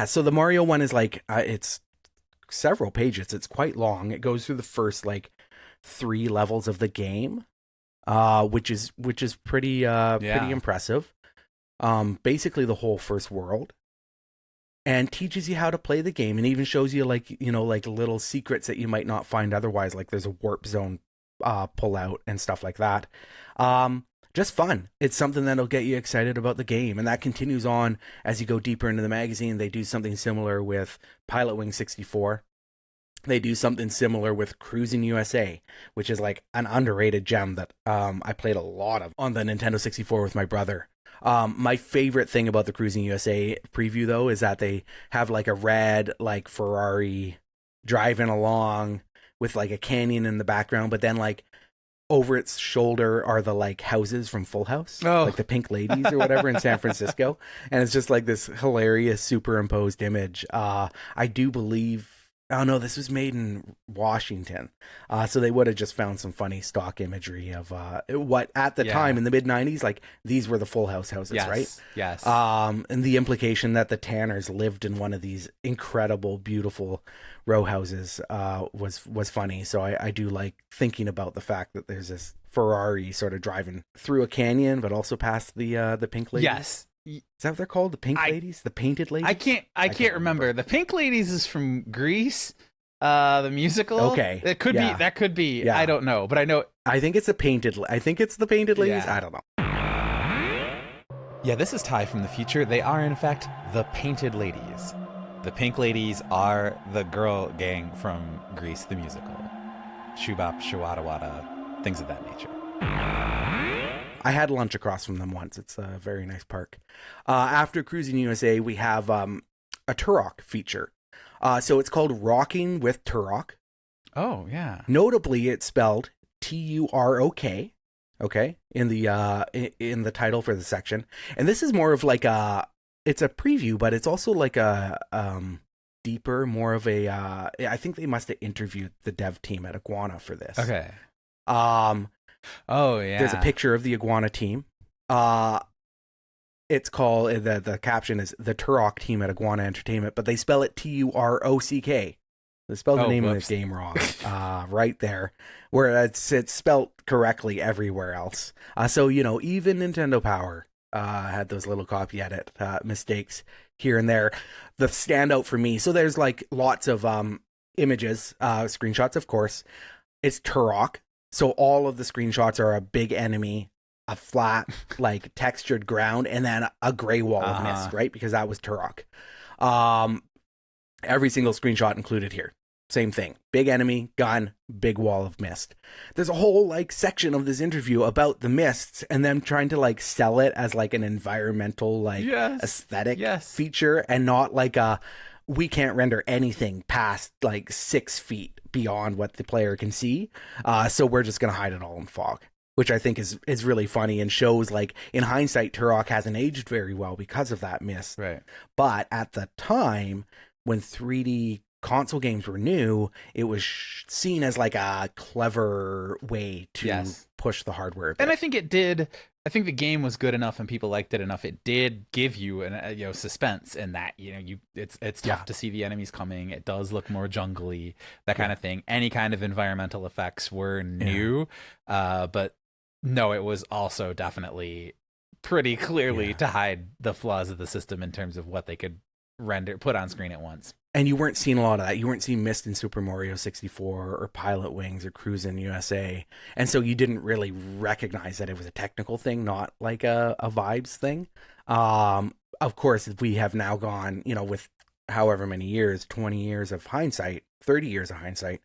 so the Mario one is like, it's several pages. It's quite long. It goes through the first like 3 levels of the game, which is pretty impressive. Basically the whole first world, and teaches you how to play the game, and even shows you like little secrets that you might not find otherwise. Like there's a warp zone pull out and stuff like that. Just fun. It's something that'll get you excited about the game, and that continues on as you go deeper into the magazine. They do something similar with Pilot Wing 64. They do something similar with Cruising USA, which is like an underrated gem that I played a lot of on the Nintendo 64 with my brother. My favorite thing about the Cruising USA preview, though, is that they have like a red like Ferrari driving along with like a canyon in the background, but then like over its shoulder are the like houses from Full House, like the Pink Ladies or whatever in San Francisco. And it's just like this hilarious superimposed image. I do believe Oh no, this was made in Washington. So they would have just found some funny stock imagery of what at the time Yeah. in the mid '90s, like these were the Full House houses, right? Yes. Yes. And the implication that the Tanners lived in one of these incredible, beautiful row houses was funny. So I do like thinking about the fact that there's this Ferrari sort of driving through a canyon, but also past the Pink Ladies. Yes. Is that what they're called? The Pink Ladies? The Painted Ladies? I can't remember. The Pink Ladies is from Grease, the musical. Okay. It could be. That could be. Yeah. I don't know, but I know. I think it's the Painted Ladies. Yeah. I don't know. Yeah, this is Ty from the future. They are, in fact, the Painted Ladies. The Pink Ladies are the girl gang from Grease, the musical. Shubop, Shawadawada, things of that nature. I had lunch across from them once. It's a very nice park. After Cruising USA, we have a Turok feature. So it's called Rocking with Turok. Oh, yeah. Notably, it's spelled Turok. Okay, in the title for the section, and this is more of like it's a preview, but it's also like a deeper, more of a. I think they must have interviewed the dev team at Iguana for this. Okay. Oh yeah. There's a picture of the Iguana team. It's called the caption is the Turok team at Iguana Entertainment, but they spell it Turock. They spelled the name of the game wrong, right there, where it's spelled correctly everywhere else. So even Nintendo Power had those little copy edit mistakes here and there. The standout for me, so there's like lots of images, screenshots, of course. It's Turok, so all of the screenshots are a big enemy, a flat like textured ground, and then a gray wall of mist, right? Because that was Turok. Every single screenshot included here. Same thing. Big enemy, gun, big wall of mist. There's a whole like section of this interview about the mists and them trying to like sell it as like an environmental like aesthetic feature, and not like we can't render anything past like 6 feet beyond what the player can see. So we're just gonna hide it all in fog. Which I think is really funny and shows like in hindsight Turok hasn't aged very well because of that mist. Right. But at the time when 3D console games were new, it was seen as like a clever way to push the hardware a bit. And I think it did. I think the game was good enough and people liked it enough. It did give you an suspense in that it's tough to see the enemies coming. It does look more jungly, that kind of thing. Any kind of environmental effects were new, but no, it was also definitely pretty clearly to hide the flaws of the system in terms of what they could put on screen at once. And you weren't seeing a lot of that. You weren't seeing Mist in Super Mario 64 or Pilot Wings or Cruisin' USA. And so you didn't really recognize that it was a technical thing, not like a vibes thing. Of course, we have now gone, with however many years, 20 years of hindsight, 30 years of hindsight,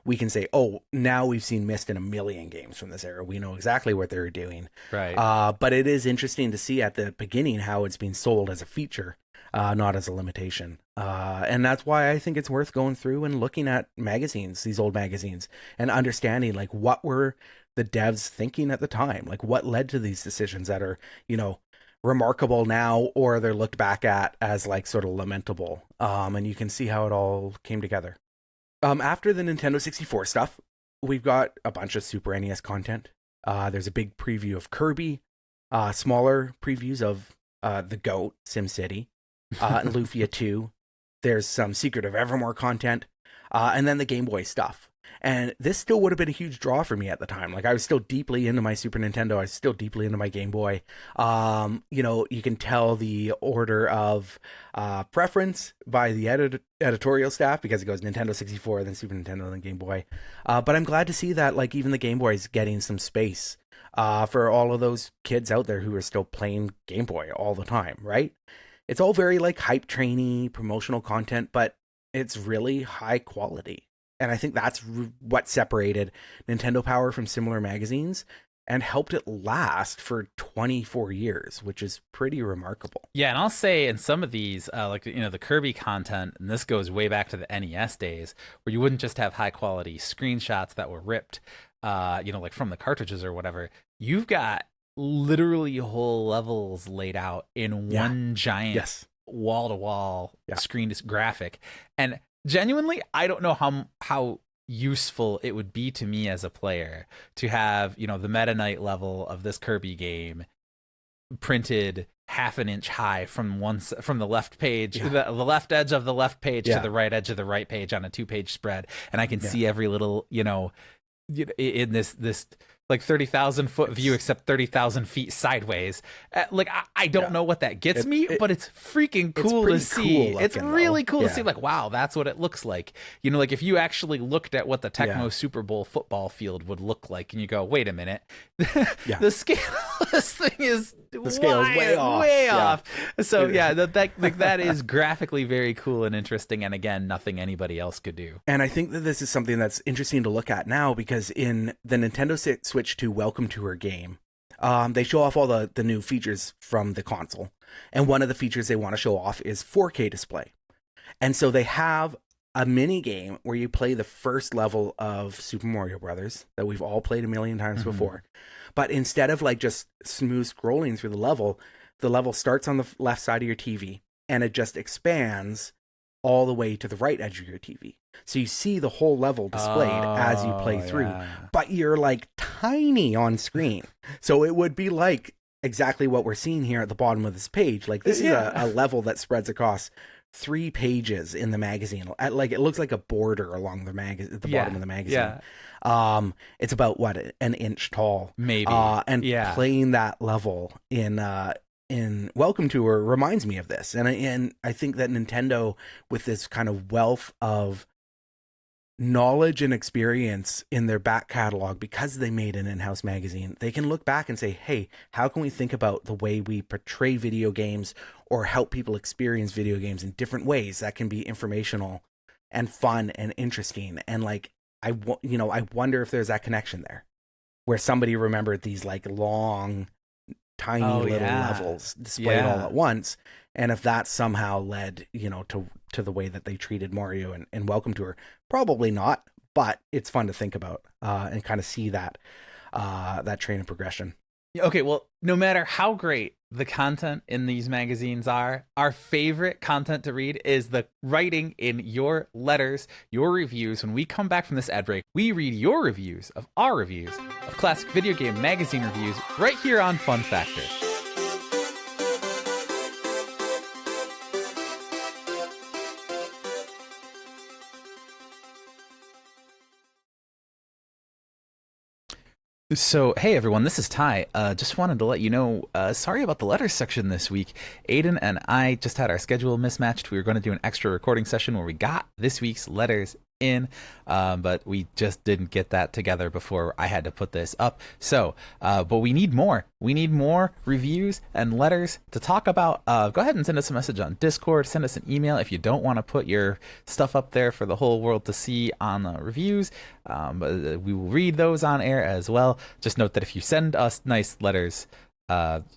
we can say, oh, now we've seen Mist in a million games from this era. We know exactly what they're doing. Right. But it is interesting to see at the beginning how it's being sold as a feature. Not as a limitation. And that's why I think it's worth going through and looking at magazines, these old magazines, and understanding like what were the devs thinking at the time? Like what led to these decisions that are, remarkable now, or they're looked back at as like sort of lamentable. And you can see how it all came together. After the Nintendo 64 stuff, we've got a bunch of Super NES content. There's a big preview of Kirby, smaller previews of the GOAT, SimCity, and Lufia 2. There's some Secret of Evermore content, and then the Game Boy stuff. And this still would have been a huge draw for me at the time. Like I was still deeply into my Super Nintendo. I was still deeply into my Game Boy. You can tell the order of preference by the editorial staff because it goes Nintendo 64, then Super Nintendo, then Game Boy. But I'm glad to see that like even the Game Boy is getting some space for all of those kids out there who are still playing Game Boy all the time, right? It's all very like hype trainy promotional content, but it's really high quality. And I think that's what separated Nintendo Power from similar magazines and helped it last for 24 years, which is pretty remarkable. Yeah, and I'll say in some of these, the Kirby content, and this goes way back to the NES days, where you wouldn't just have high quality screenshots that were ripped, like from the cartridges or whatever. You've got literally whole levels laid out in one giant wall-to-wall screen graphic. And genuinely, I don't know how useful it would be to me as a player to have, you know, the Meta Knight level of this Kirby game printed half an inch high from the left page, the left edge of the left page to the right edge of the right page on a 2-page spread, and I can see every little, you know, in this like 30,000 foot view, except 30,000 feet sideways. Like I don't know what that gets me, but it's freaking cool to see. It's really cool to see. Like, wow, that's what it looks like. You know, like if you actually looked at what the Tecmo Super Bowl football field would look like, and you go, wait a minute, the scale of this thing is way off. So that is graphically very cool and interesting, and again, nothing anybody else could do. And I think that this is something that's interesting to look at now, because in the Nintendo Switch 2 Welcome Tour game, they show off all the new features from the console, and one of the features they want to show off is 4K display. And so they have a mini game where you play the first level of Super Mario Brothers that we've all played a million times before. But instead of like just smooth scrolling through the level starts on the left side of your TV, and it just expands all the way to the right edge of your TV. So you see the whole level displayed as you play through, but you're like tiny on screen. So it would be like exactly what we're seeing here at the bottom of this page. Like this is a level that spreads across 3 pages in the magazine. Like it looks like a border along the bottom of the magazine. It's about an inch tall, maybe. And playing that level in Welcome Tour reminds me of this, and I think that Nintendo, with this kind of wealth of knowledge and experience in their back catalog, because they made an in-house magazine, they can look back and say, hey, how can we think about the way we portray video games or help people experience video games in different ways that can be informational and fun and interesting? And like, I wonder if there's that connection there where somebody remembered these like long, tiny little levels displayed all at once, and if that somehow led, you know, to the way that they treated Mario and Welcome Tour. Probably not, but it's fun to think about and kind of see that train of progression. Okay, well, no matter how great the content in these magazines are, our favorite content to read is the writing in your letters, your reviews. When we come back from this ad break, we read your reviews of our reviews of classic video game magazine reviews right here on FunFactor. So, hey everyone, this is Ty. Just wanted to let you know, sorry about the letters section this week. Aiden and I just had our schedule mismatched. We were going to do an extra recording session where we got this week's letters in, but we just didn't get that together before I had to put this up. So, but we need more. We need more reviews and letters to talk about. Go ahead and send us a message on Discord. Send us an email if you don't want to put your stuff up there for the whole world to see on the reviews. But we will read those on air as well. Just note that if you send us nice letters, we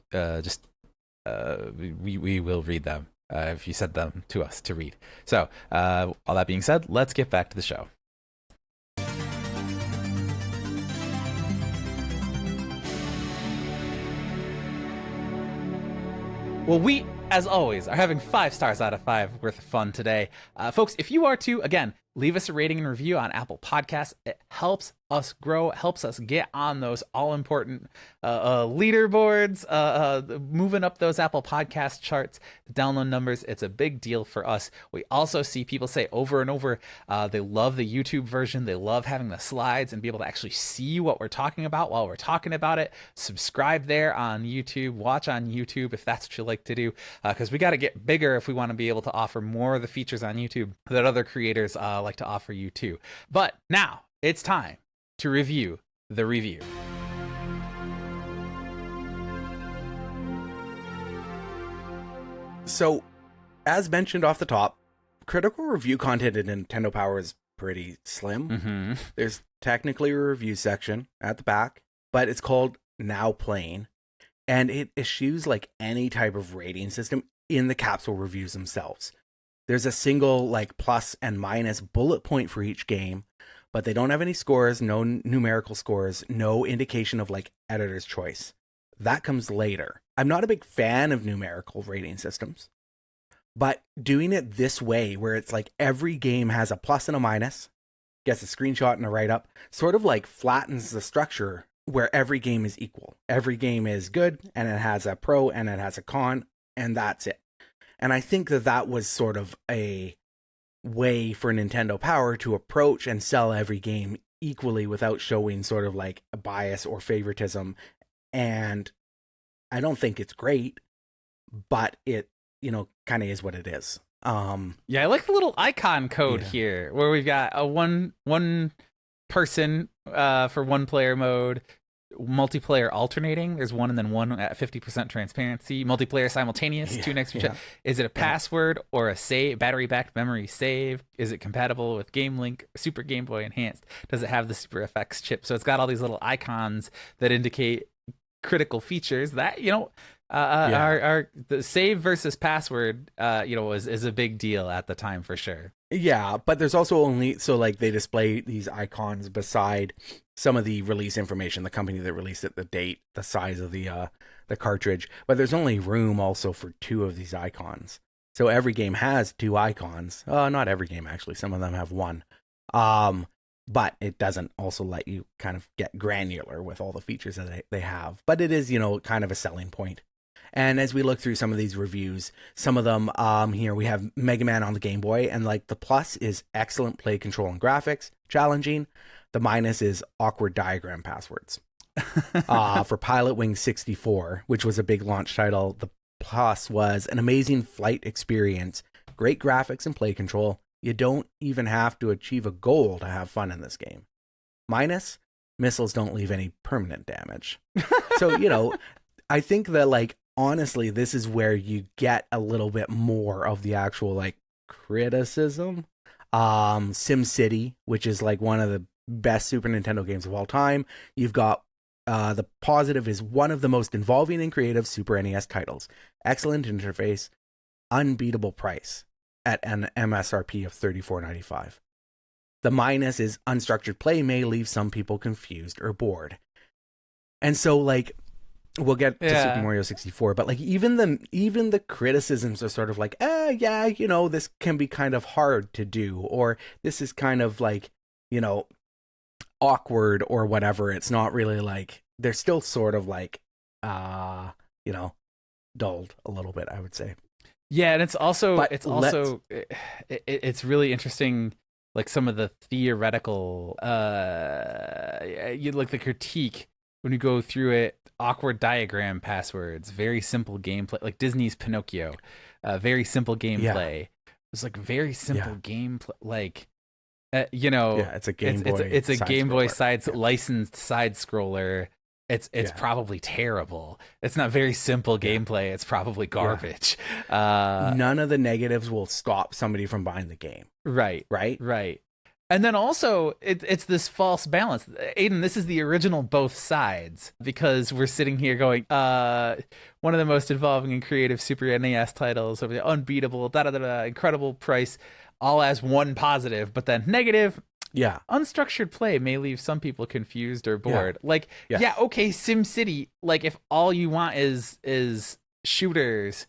will read them. If you send them to us to read. So, all that being said, let's get back to the show. Well, we, as always, are having 5 stars out of 5 worth of fun today. Folks, if you are too, again, leave us a rating and review on Apple Podcasts. It helps us grow, helps us get on those all-important leaderboards, moving up those Apple Podcast charts, the download numbers. It's a big deal for us. We also see people say over and over they love the YouTube version. They love having the slides and be able to actually see what we're talking about while we're talking about it. Subscribe there on YouTube. Watch on YouTube if that's what you like to do, because we got to get bigger if we want to be able to offer more of the features on YouTube that other creators like to offer you too. But now it's time to review the review. So, as mentioned off the top, critical review content in Nintendo Power is pretty slim. There's technically a review section at the back, but it's called Now Playing, and it eschews like any type of rating system in the capsule reviews themselves. There's a single like plus and minus bullet point for each game, but they don't have any scores, no numerical scores, no indication of like editor's choice. That comes later. I'm not a big fan of numerical rating systems, But doing it this way, where it's like every game has a plus and a minus, gets a screenshot and a write-up, sort of like flattens the structure where every game is equal. Every game is good, and it has a pro and it has a con, and that's it. And I think that was sort of a way for Nintendo Power to approach and sell every game equally without showing sort of like a bias or favoritism. And I don't think it's great, but it, kind of is what it is. Yeah, I like the little icon code here where we've got a one person for one player mode, multiplayer alternating. There's one and then one at 50% transparency. Multiplayer simultaneous, two next to each other. Is it a password or a save, battery backed memory save? Is it compatible with Game Link, Super Game Boy Enhanced? Does it have the Super FX chip? So it's got all these little icons that indicate critical features that are the save versus password is a big deal at the time for sure. Yeah, but there's also only they display these icons beside some of the release information, the company that released it, the date, the size of the cartridge, but there's only room also for 2 of these icons. So every game has 2 icons. Not every game actually, some of them have 1. But it doesn't also let you kind of get granular with all the features that they have. But it is, kind of a selling point. And as we look through some of these reviews, some of them, here we have Mega Man on the Game Boy, and like the plus is excellent play control and graphics, challenging. The minus is awkward diagram passwords. For Pilot Wing 64, which was a big launch title, the plus was an amazing flight experience, great graphics and play control. You don't even have to achieve a goal to have fun in this game. Minus, missiles don't leave any permanent damage. So, I think that honestly, this is where you get a little bit more of the actual criticism. SimCity, which is one of the best Super Nintendo games of all time. You've got the positive is one of the most involving and creative Super NES titles. Excellent interface, unbeatable price at an MSRP of $34.95. The minus is unstructured play may leave some people confused or bored. And so we'll get to Super Mario 64, but even the criticisms are sort of this can be kind of hard to do, or this is kind of awkward or whatever. It's not really they're still sort of dulled a little bit, I would say. Yeah, and it's really interesting, some of the theoretical the critique when you go through it. Awkward diagram passwords, very simple gameplay, like Disney's Pinocchio, very simple gameplay. It's very simple gameplay, it's a Game Boy. It's a Game Boy licensed side scroller. It's probably terrible. It's not very simple gameplay. It's probably garbage. None of the negatives will stop somebody from buying the game. Right. And then also, it's this false balance. Aiden, this is the original both sides, because we're sitting here going, one of the most involving and creative Super NES titles, over the unbeatable, incredible price, all as one positive, but then negative. Yeah. Unstructured play may leave some people confused or bored. Yeah. Okay, SimCity, if all you want is shooters,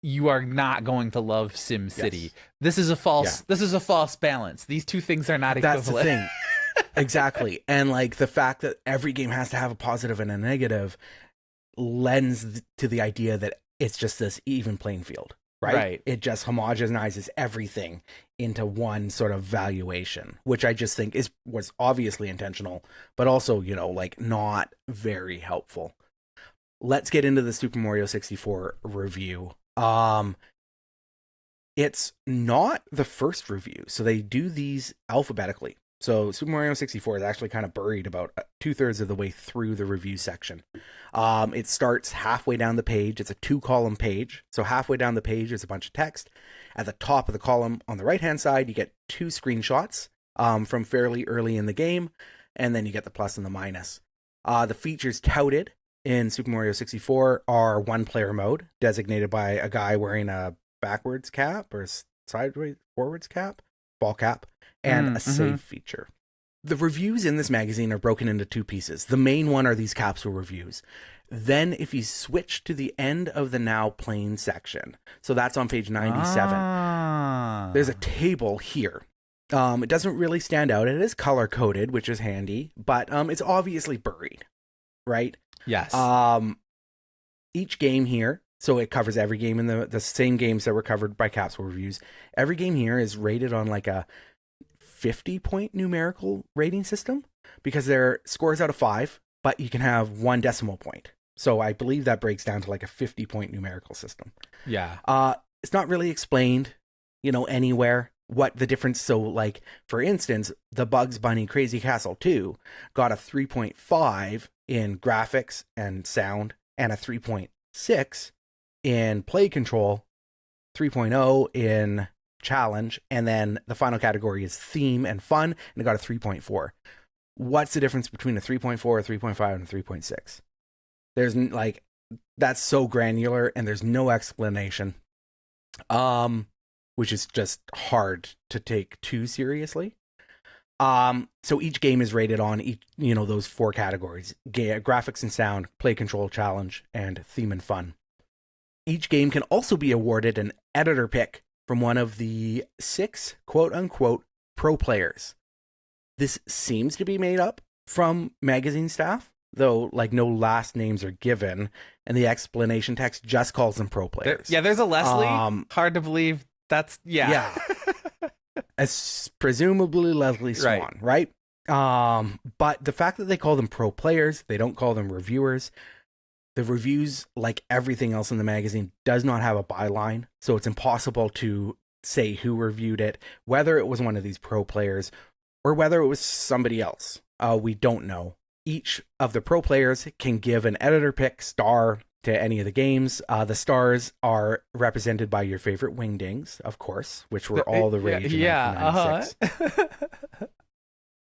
you are not going to love SimCity. Yes. This is a false balance. These two things are not equivalent. That's the thing. Exactly. And the fact that every game has to have a positive and a negative lends to the idea that it's just this even playing field, right? It just homogenizes everything into one sort of valuation, which I just think was obviously intentional, but also, not very helpful. Let's get into the Super Mario 64 review. It's not the first review, so they do these alphabetically. So Super Mario 64 is actually kind of buried about 2/3 of the way through the review section. It starts halfway down the page. It's a 2-column page. So halfway down the page, there's a bunch of text. At the top of the column on the right-hand side, you get 2 screenshots from fairly early in the game, and then you get the plus and the minus. The features touted in Super Mario 64 are one-player mode, designated by a guy wearing a backwards cap or sideways forwards cap, ball cap, and a save feature. the reviews in this magazine are broken into two pieces. The main one are these capsule reviews. Then if you switch to the end of the now playing section, so that's on page 97, there's a table here. It doesn't really stand out. It is color coded, which is handy, but it's obviously buried, right? Yes. Each game here, so it covers every game in the same games that were covered by capsule reviews. Every game here is rated on like a 50-point numerical rating system because they're scores out of 5, but you can have 1 decimal point. So I believe that breaks down to like a 50-point numerical system. Yeah. It's not really explained, anywhere what the difference. So like, for instance, the Bugs Bunny Crazy Castle 2 got a 3.5 in graphics and sound and a 3.6 in play control, 3.0 in challenge, and then the final category is theme and fun, and it got a 3.4. What's the difference between a 3.4, a 3.5, and a 3.6? There's like, that's so granular, and there's no explanation, which is just hard to take too seriously. So each game is rated on each, those 4 categories: graphics and sound, play control, challenge, and theme and fun. Each game can also be awarded an editor pick from one of the 6 quote-unquote pro players. This seems to be made up from magazine staff, though like no last names are given, and the explanation text just calls them pro players. There's a Leslie. Hard to believe that's, yeah. As presumably Leslie Swan, right? But the fact that they call them pro players, they don't call them reviewers. The reviews, like everything else in the magazine, does not have a byline, so it's impossible to say who reviewed it, whether it was one of these pro players or whether it was somebody else. We don't know. Each of the pro players can give an editor pick star to any of the games. The stars are represented by your favorite wingdings, of course, which were all the rage in 1996.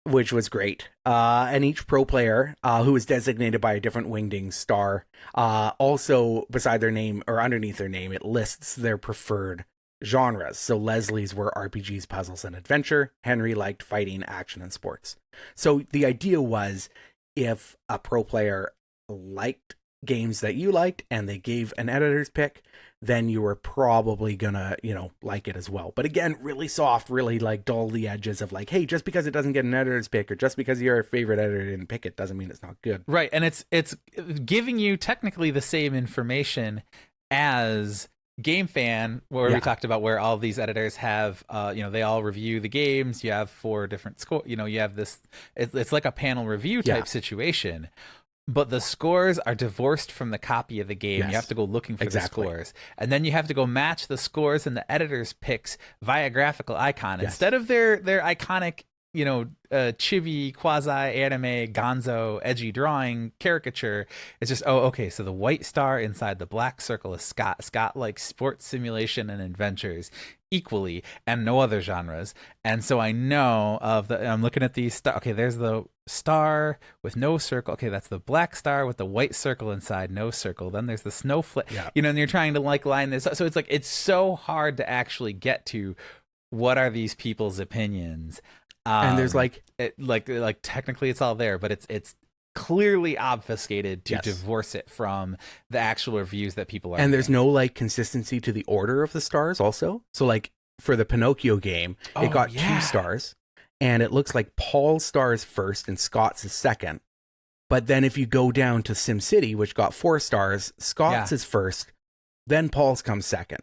Which was great. And each pro player, who is designated by a different wingding star, also beside their name or underneath their name, it lists their preferred genres. So Leslie's were RPGs, puzzles, and adventure. Henry liked fighting, action, and sports. So the idea was, if a pro player liked games that you liked and they gave an editor's pick, then you were probably gonna, like it as well. But again, really soft, really like dull the edges of like, hey, just because it doesn't get an editor's pick or just because your favorite editor didn't pick it doesn't mean it's not good. Right. And it's giving you technically the same information as Game Fan, where we talked about where all these editors have, they all review the games. You have 4 different scores. You have this, it's like a panel review type situation. But the scores are divorced from the copy of the game. Yes. You have to go looking for the scores. And then you have to go match the scores and the editor's picks via graphical icon. Yes. Instead of their iconic, chibi, quasi-anime, gonzo, edgy drawing caricature, it's just, okay, so the white star inside the black circle is Scott. Scott likes sports, simulation, and adventures equally, and no other genres. And so I know I'm looking at these, okay, there's the star with no circle. Okay, that's the black star with the white circle inside, no circle. Then there's the snowflake, and you're trying to like line this up. So it's like, it's so hard to actually get to what are these people's opinions. And there's like technically it's all there, but it's clearly obfuscated to divorce it from the actual reviews that people are. And there's no like consistency to the order of the stars also. So like for the Pinocchio game, it got 2 stars, and it looks like Paul's star is first and Scott's is second. But then if you go down to SimCity, which got 4 stars, Scott's is first, then Paul's comes second.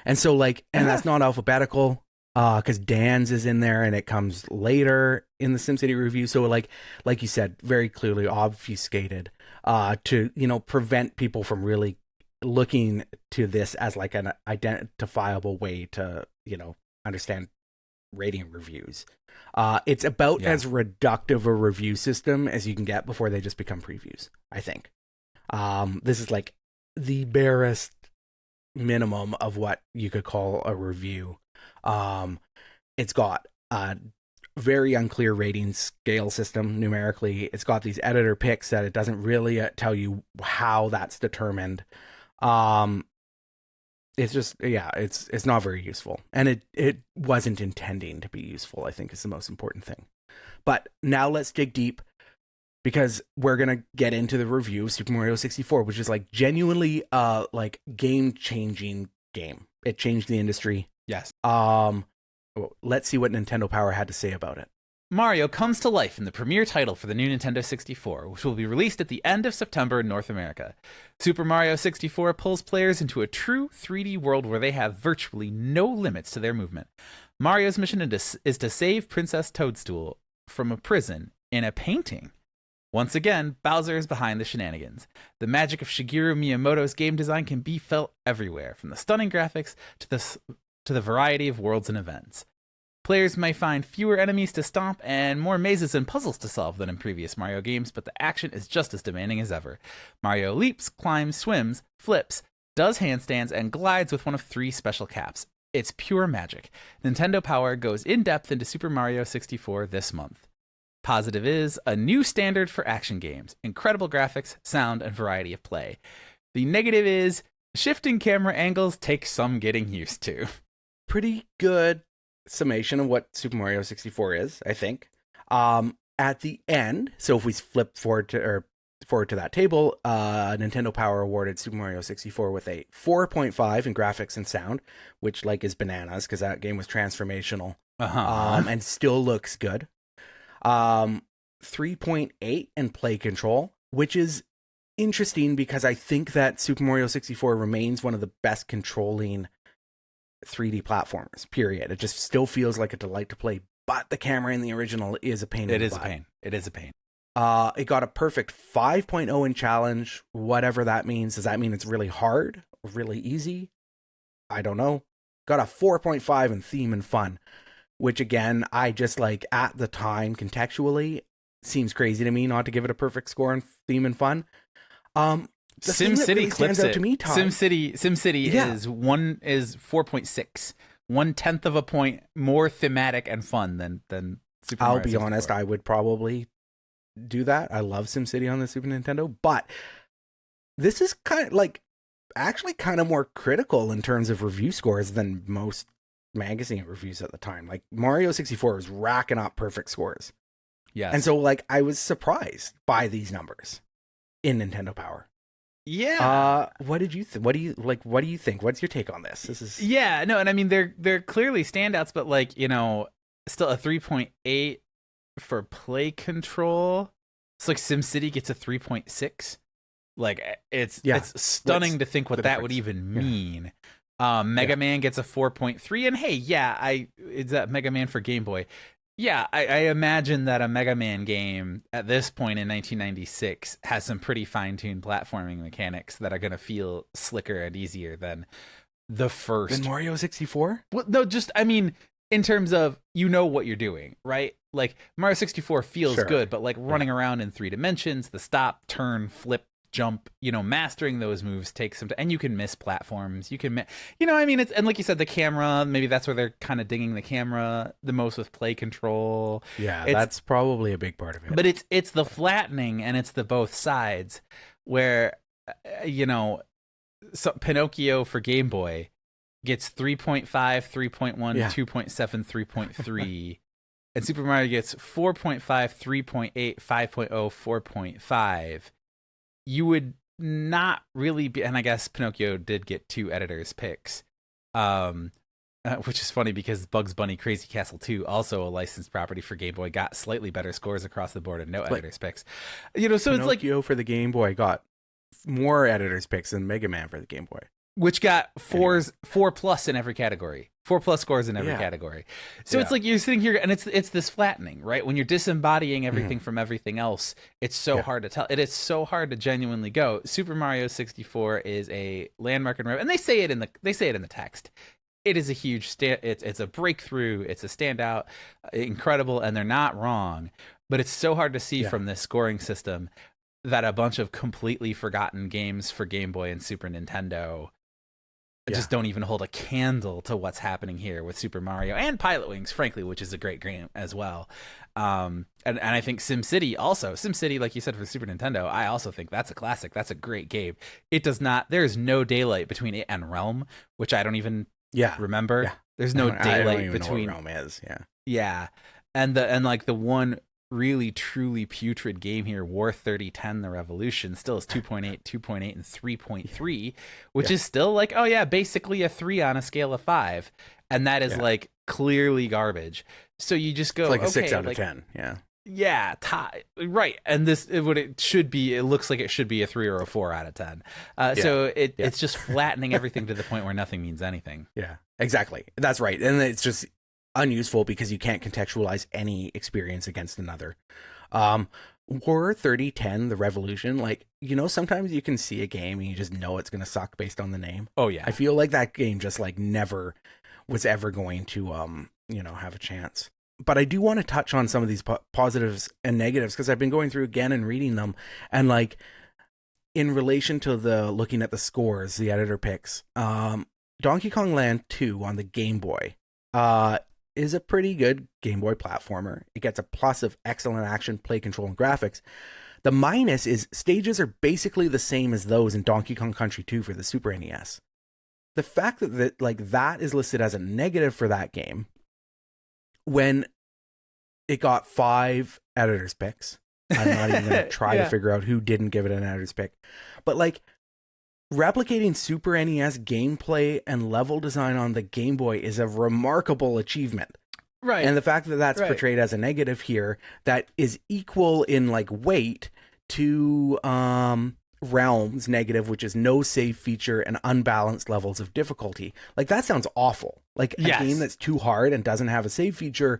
And so like, and that's not alphabetical. Because Dan's is in there and it comes later in the SimCity review. So like you said, very clearly obfuscated to, prevent people from really looking to this as like an identifiable way to, understand rating reviews. It's about as reductive a review system as you can get before they just become previews, I think. This is like the barest minimum of what you could call a review. It's got a very unclear rating scale system numerically. It's got these editor picks that it doesn't really tell you how that's determined. It's just, yeah, it's not very useful, and it wasn't intending to be useful, I think, is the most important thing. But now let's dig deep, because we're gonna get into the review of Super Mario 64, which is like genuinely like game-changing game. It changed the industry. Yes. Let's see what Nintendo Power had to say about it. Mario comes to life in the premier title for the new Nintendo 64, which will be released at the end of September in North America. Super Mario 64 pulls players into a true 3D world where they have virtually no limits to their movement. Mario's mission is to save Princess Toadstool from a prison in a painting. Once again, Bowser is behind the shenanigans. The magic of Shigeru Miyamoto's game design can be felt everywhere, from the stunning graphics to the variety of worlds and events. Players may find fewer enemies to stomp and more mazes and puzzles to solve than in previous Mario games, but the action is just as demanding as ever. Mario leaps, climbs, swims, flips, does handstands, and glides with one of 3 special caps. It's pure magic. Nintendo Power goes in-depth into Super Mario 64 this month. Positive is a new standard for action games, incredible graphics, sound, and variety of play. The negative is shifting camera angles take some getting used to. Pretty good summation of what Super Mario 64 is, I think. At the end, so if we flip forward to that table, Nintendo Power awarded Super Mario 64 with a 4.5 in graphics and sound, which like is bananas because that game was transformational. And still looks good. 3.8 in play control, which is interesting because I think that Super Mario 64 remains one of the best controlling 3D platformers, period. It just still feels like a delight to play, but the camera in the original is a pain. It is a pain. It got a perfect 5.0 in challenge, whatever that means. Does that mean it's really hard or really easy? I don't know. Got a 4.5 in theme and fun, which again, I just like at the time contextually seems crazy to me not to give it a perfect score in theme and fun. SimCity really clips it. To me, SimCity is 4.6, 1/10 of a point more thematic and fun than Super Mario 64. I'll be honest, I would probably do that. I love SimCity on the Super Nintendo, but this is kind of more critical in terms of review scores than most magazine reviews at the time. Like Mario 64 was racking up perfect scores. Yes. And so like I was surprised by these numbers in Nintendo Power. Yeah. What did you think? What do you think? What's your take on this? This is Yeah, no, and I mean they're clearly standouts, but like, you know, still a 3.8 for play control. It's like SimCity gets a 3.6. Like it's stunning to think what that would even mean. Mega Man gets a 4.3, and hey, is that Mega Man for Game Boy? Yeah, I imagine that a Mega Man game at this point in 1996 has some pretty fine-tuned platforming mechanics that are going to feel slicker and easier than the first. Than Mario 64? Well, no, just, I mean, in terms of, you know what you're doing, right? Like, Mario 64 feels good, but like running around in 3 dimensions, the stop, turn, flip, jump, you know, mastering those moves takes some time, and you can miss platforms. You can, you know, I mean, it's, and like you said, the camera, maybe that's where they're kind of dinging the camera the most with play control. Yeah, that's probably a big part of it. But it's the flattening and it's the both sides where, you know, so Pinocchio for Game Boy gets 3.5, 3.1, 2.7, 3.3. And Super Mario gets 4.5, 3.8, 5.0, 4.5. You would not really be, and I guess Pinocchio did get 2 editors' picks, which is funny because Bugs Bunny Crazy Castle 2, also a licensed property for Game Boy, got slightly better scores across the board and no editors' picks. You know, so Pinocchio it's like Pinocchio for the Game Boy got more editors' picks than Mega Man for the Game Boy, which got 4+ in every category. 4+ scores in every category. So it's like you're sitting here and it's this flattening, right? When you're disembodying everything from everything else, it's so hard to tell. It is so hard to genuinely go. Super Mario 64 is a landmark and they say it in the text. It is a huge it's a breakthrough, it's a standout, incredible, and they're not wrong. But it's so hard to see from this scoring system that a bunch of completely forgotten games for Game Boy and Super Nintendo just don't even hold a candle to what's happening here with Super Mario and Pilot Wings, frankly, which is a great game as well. And I think SimCity also. SimCity, like you said, for Super Nintendo, I also think that's a classic. That's a great game. It does not, there's no daylight between it and Realm, which I don't even remember. Yeah. There's no daylight I don't even between know what Realm is. Yeah. Yeah. And like the one really truly putrid game here, War 3010 The Revolution, still is 2.8, 2.8, and 3.3, which is still like, oh yeah, basically a 3 on a scale of 5. And that is like clearly garbage. So you just go, it's like a okay, 6 out of 10. Yeah. Yeah, right. And this, what it should be, it looks like it should be a 3 or a 4 out of 10. So it's just flattening everything to the point where nothing means anything. Yeah, exactly. That's right. And it's just unuseful because you can't contextualize any experience against another. War 3010, The Revolution, like, you know, sometimes you can see a game and you just know it's going to suck based on the name. Oh, yeah. I feel like that game just like never was ever going to, you know, have a chance. But I do want to touch on some of these positives and negatives because I've been going through again and reading them. And like in relation to the looking at the scores, the editor picks, Donkey Kong Land 2 on the Game Boy is a pretty good Game Boy platformer. It gets a plus of excellent action, play control, and graphics. The minus is stages are basically the same as those in Donkey Kong Country 2 for the Super NES. The fact that like that is listed as a negative for that game when it got 5 editors picks. I'm not even going to try to figure out who didn't give it an editor's pick. But like replicating Super NES gameplay and level design on the Game Boy is a remarkable achievement. Right. And the fact that that's portrayed as a negative here that is equal in like weight to Realms negative, which is no save feature and unbalanced levels of difficulty. Like that sounds awful. Like a game that's too hard and doesn't have a save feature,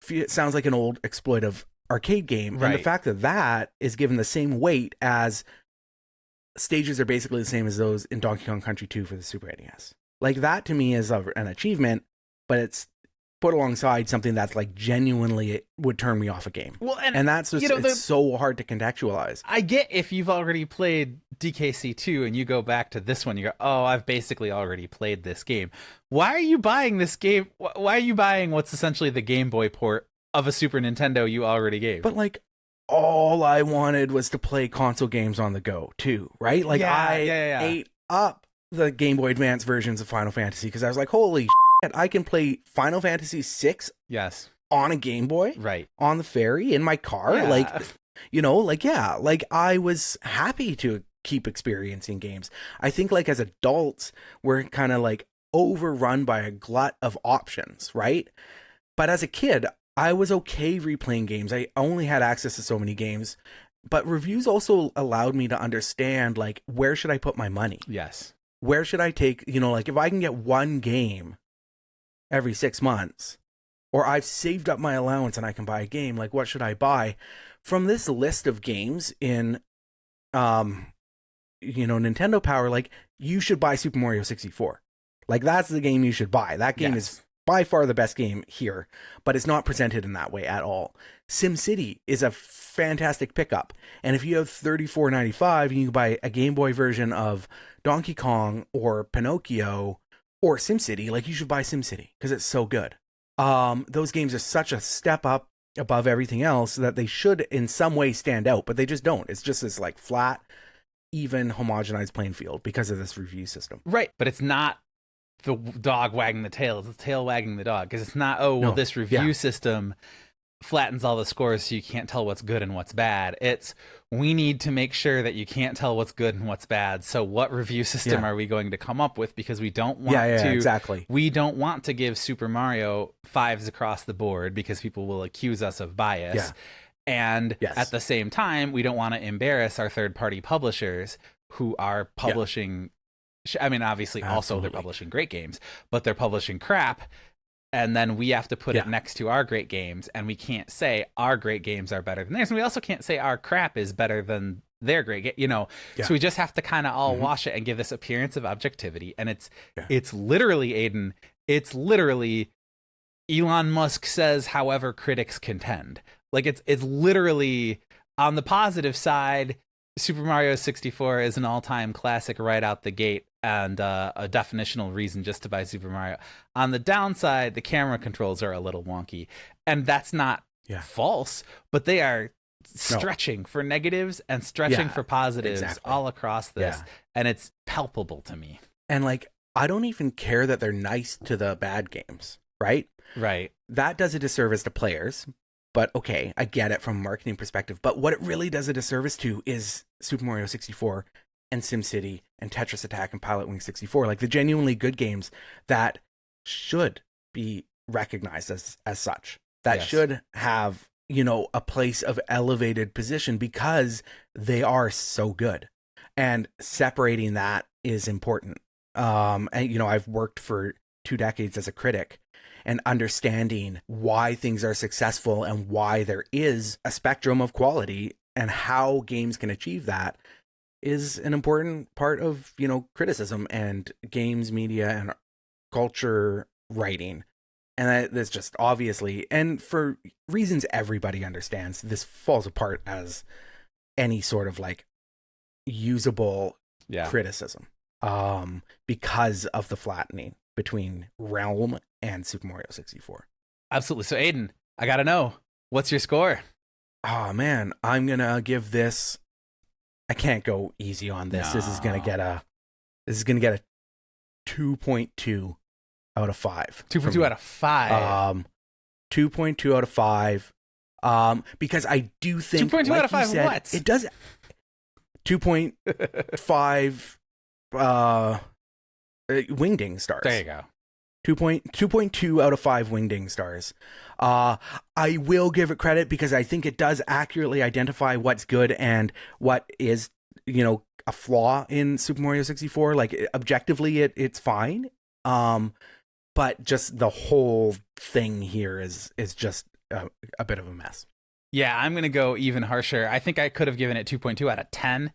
it sounds like an old exploitive arcade game. Right. And the fact that that is given the same weight as stages are basically the same as those in Donkey Kong Country 2 for the Super NES. Like that to me is an achievement, but it's put alongside something that's like genuinely it would turn me off a game. Well, and that's just, it's so hard to contextualize. I get if you've already played DKC2 and you go back to this one, you go, oh, I've basically already played this game. Why are you buying this game? Why are you buying what's essentially the Game Boy port of a Super Nintendo you already gave? But like all I wanted was to play console games on the go too, right? Like I ate up the Game Boy Advance versions of Final Fantasy because I was like, holy shit, I can play Final Fantasy 6 on a Game Boy, right, on the ferry in my car. Like, you know, like, like I was happy to keep experiencing games. I think like as adults, we're kind of like overrun by a glut of options, right? But as a kid, I was okay replaying games. I only had access to so many games, but reviews also allowed me to understand, like, where should I put my money? Yes. Where should I take, you know, like if I can get one game every 6 months, or I've saved up my allowance and I can buy a game, like what should I buy? From this list of games in, you know, Nintendo Power, like you should buy Super Mario 64. Like that's the game you should buy. That game is by far the best game here, but it's not presented in that way at all. SimCity is a fantastic pickup. And if you have $34.95 and you can buy a Game Boy version of Donkey Kong or Pinocchio or SimCity, like you should buy SimCity because it's so good. Those games are such a step up above everything else that they should in some way stand out, but they just don't. It's just this like flat, even homogenized playing field because of this review system. Right. But it's not the dog wagging the tail, it's the tail wagging the dog, because it's not, this review system flattens all the scores so you can't tell what's good and what's bad. It's, we need to make sure that you can't tell what's good and what's bad. So what review system are we going to come up with? Because we don't want we don't want to give Super Mario 5s across the board because people will accuse us of bias. And at the same time, we don't want to embarrass our third-party publishers who are publishing I mean, obviously, also they're publishing great games, but they're publishing crap, and then we have to put it next to our great games, and we can't say our great games are better than theirs, and we also can't say our crap is better than their great game, you know. So we just have to kind of all wash it and give this appearance of objectivity, and it's literally, Aiden, it's literally Elon Musk says, however critics contend. Like, it's literally, on the positive side, Super Mario 64 is an all-time classic right out the gate. and a definitional reason just to buy Super Mario. On the downside, the camera controls are a little wonky, and that's not false, but they are stretching for negatives and stretching for positives all across this, and it's palpable to me. And like, I don't even care that they're nice to the bad games, right? Right. That does a disservice to players, but okay, I get it from a marketing perspective. But what it really does a disservice to is Super Mario 64 and SimCity and Tetris Attack and Pilot Wing 64, like the genuinely good games that should be recognized as such, that should have, you know, a place of elevated position because they are so good. And separating that is important. And, you know, I've worked for 2 decades as a critic, and understanding why things are successful and why there is a spectrum of quality and how games can achieve that is an important part of, you know, criticism and games media and culture writing. And that's just obviously, and for reasons everybody understands, this falls apart as any sort of like usable criticism, because of the flattening between Realm and Super Mario 64. Absolutely. So Aiden, I gotta know, what's your score? Oh man, I'm gonna give this, I can't go easy on this. No. This is gonna get a 2.2 out of 5. 2.2 out of 5. 2.2 out of 5. Because I do think 2.2 out of 5 said, what? It does 2.5 wingding stars. There you go. 2.2 out of 5 wingding stars. I will give it credit because I think it does accurately identify what's good and what is, you know, a flaw in Super Mario 64. Like objectively, it's fine. But just the whole thing here is just a bit of a mess. Yeah, I'm gonna go even harsher. I think I could have given it 2.2 out of 10.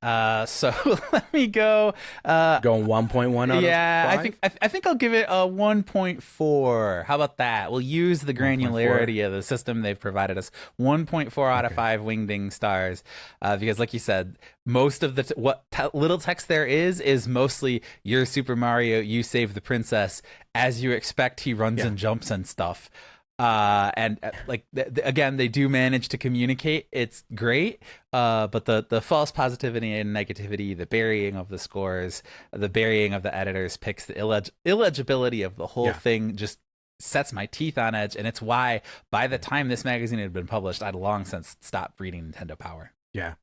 So let me go. Going 1.1 out of 5? I think I'll give it a 1.4. How about that? We'll use the granularity of the system they've provided us. 1.4 out of 5 wingding stars. Because, like you said, most of the little text there is mostly "You're Super Mario, you save the princess." As you expect, he runs and jumps and stuff. Again, they do manage to communicate. It's great. But the false positivity and negativity, the burying of the scores, the burying of the editor's picks, the illegibility of the whole thing just sets my teeth on edge. And it's why by the time this magazine had been published, I'd long since stopped reading Nintendo Power. Yeah.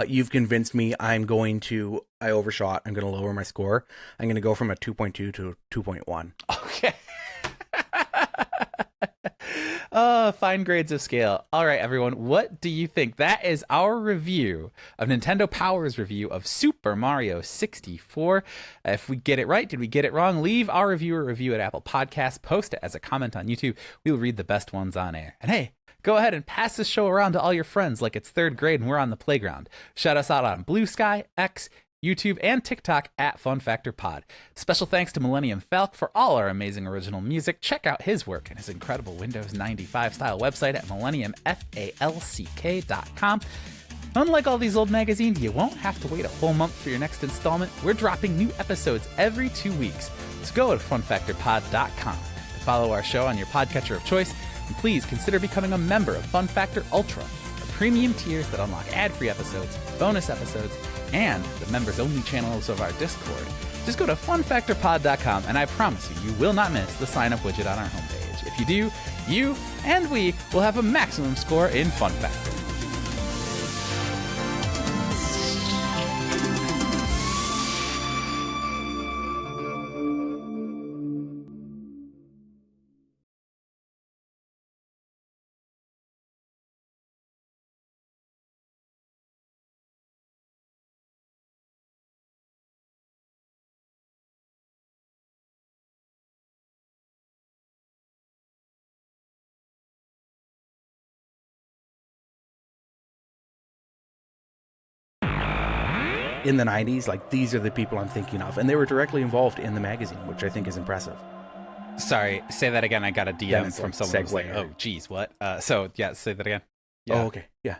You've convinced me. I overshot. I'm going to lower my score. I'm going to go from a 2.2 to a 2.1. Okay. Fine grades of scale. All right, everyone, what do you think? That is our review of Nintendo Power's review of Super Mario 64. If we get it right, did we get it wrong? Leave our review or review at Apple Podcasts. Post it as a comment on YouTube. We'll read the best ones on air. And hey, go ahead and pass this show around to all your friends like it's 3rd grade and we're on the playground. Shout us out on Blue Sky, X, YouTube, and TikTok at FunFactor Pod. Special thanks to Millennium Falck for all our amazing original music. Check out his work and his incredible Windows 95 style website at millenniumfalck.com. Unlike all these old magazines, you won't have to wait a whole month for your next installment. We're dropping new episodes every 2 weeks. So go to funfactorpod.com to follow our show on your podcatcher of choice. And please consider becoming a member of FunFactor Ultra, the premium tiers that unlock ad-free episodes, bonus episodes, and the members-only channels of our Discord. Just go to funfactorpod.com, and I promise you will not miss the sign-up widget on our homepage. If you do, you and we will have a maximum score in Fun Factor. In the 90s, like, these are the people I'm thinking of, and they were directly involved in the magazine, which I think is impressive. Sorry, say that again. I got a DM from someone who's like, segue. oh, geez, what? Say that again. Yeah. Oh, okay. Yeah.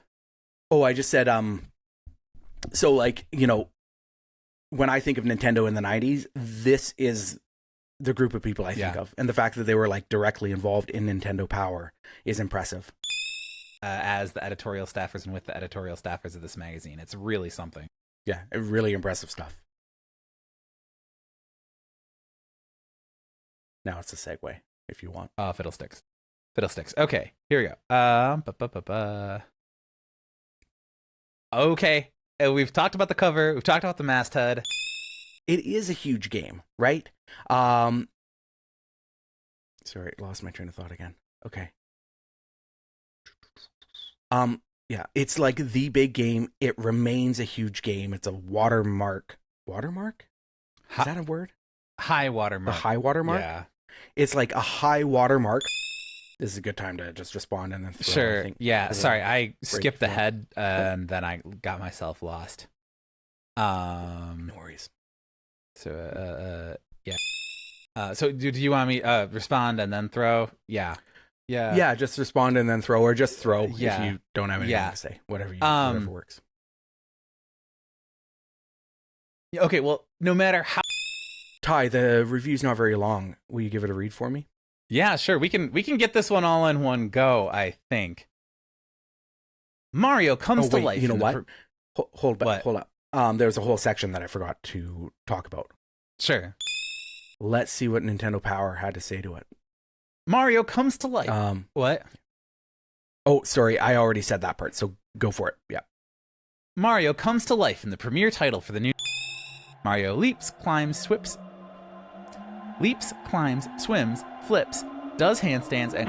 Oh, I just said, so, like, you know, when I think of Nintendo in the 90s, this is the group of people I think of. And the fact that they were like directly involved in Nintendo Power is impressive. As the editorial staffers and with the editorial staffers of this magazine. It's really something. Yeah, really impressive stuff. Now it's a segue, if you want. Fiddlesticks. Fiddlesticks. Okay, here we go. Okay, we've talked about the cover. We've talked about the masthead. It is a huge game, right? Sorry, lost my train of thought again. Okay. Yeah, it's like the big game. It remains a huge game. It's a watermark. Watermark? Is that a word? High watermark. The high watermark? Yeah. It's like a high watermark. This is a good time to just respond and then throw. Sure. Yeah. Sorry, I skipped ahead and then I got myself lost. No worries. So yeah. So do you want me respond and then throw? Yeah. Yeah. Yeah, just respond and then throw, or just throw if Yeah. you don't have anything Yeah. to say. Whatever works. Okay, well, no matter how. Ty, the review's not very long. Will you give it a read for me? Yeah, sure. We can get this one all in one go, I think. Mario comes to life. You know what? Hold up. There's a whole section that I forgot to talk about. Sure. Let's see what Nintendo Power had to say to it. Mario comes to life. What? Oh, sorry. I already said that part, so go for it. Yeah. Mario comes to life in the premier title for the new Mario leaps, climbs, swims, flips, does handstands, and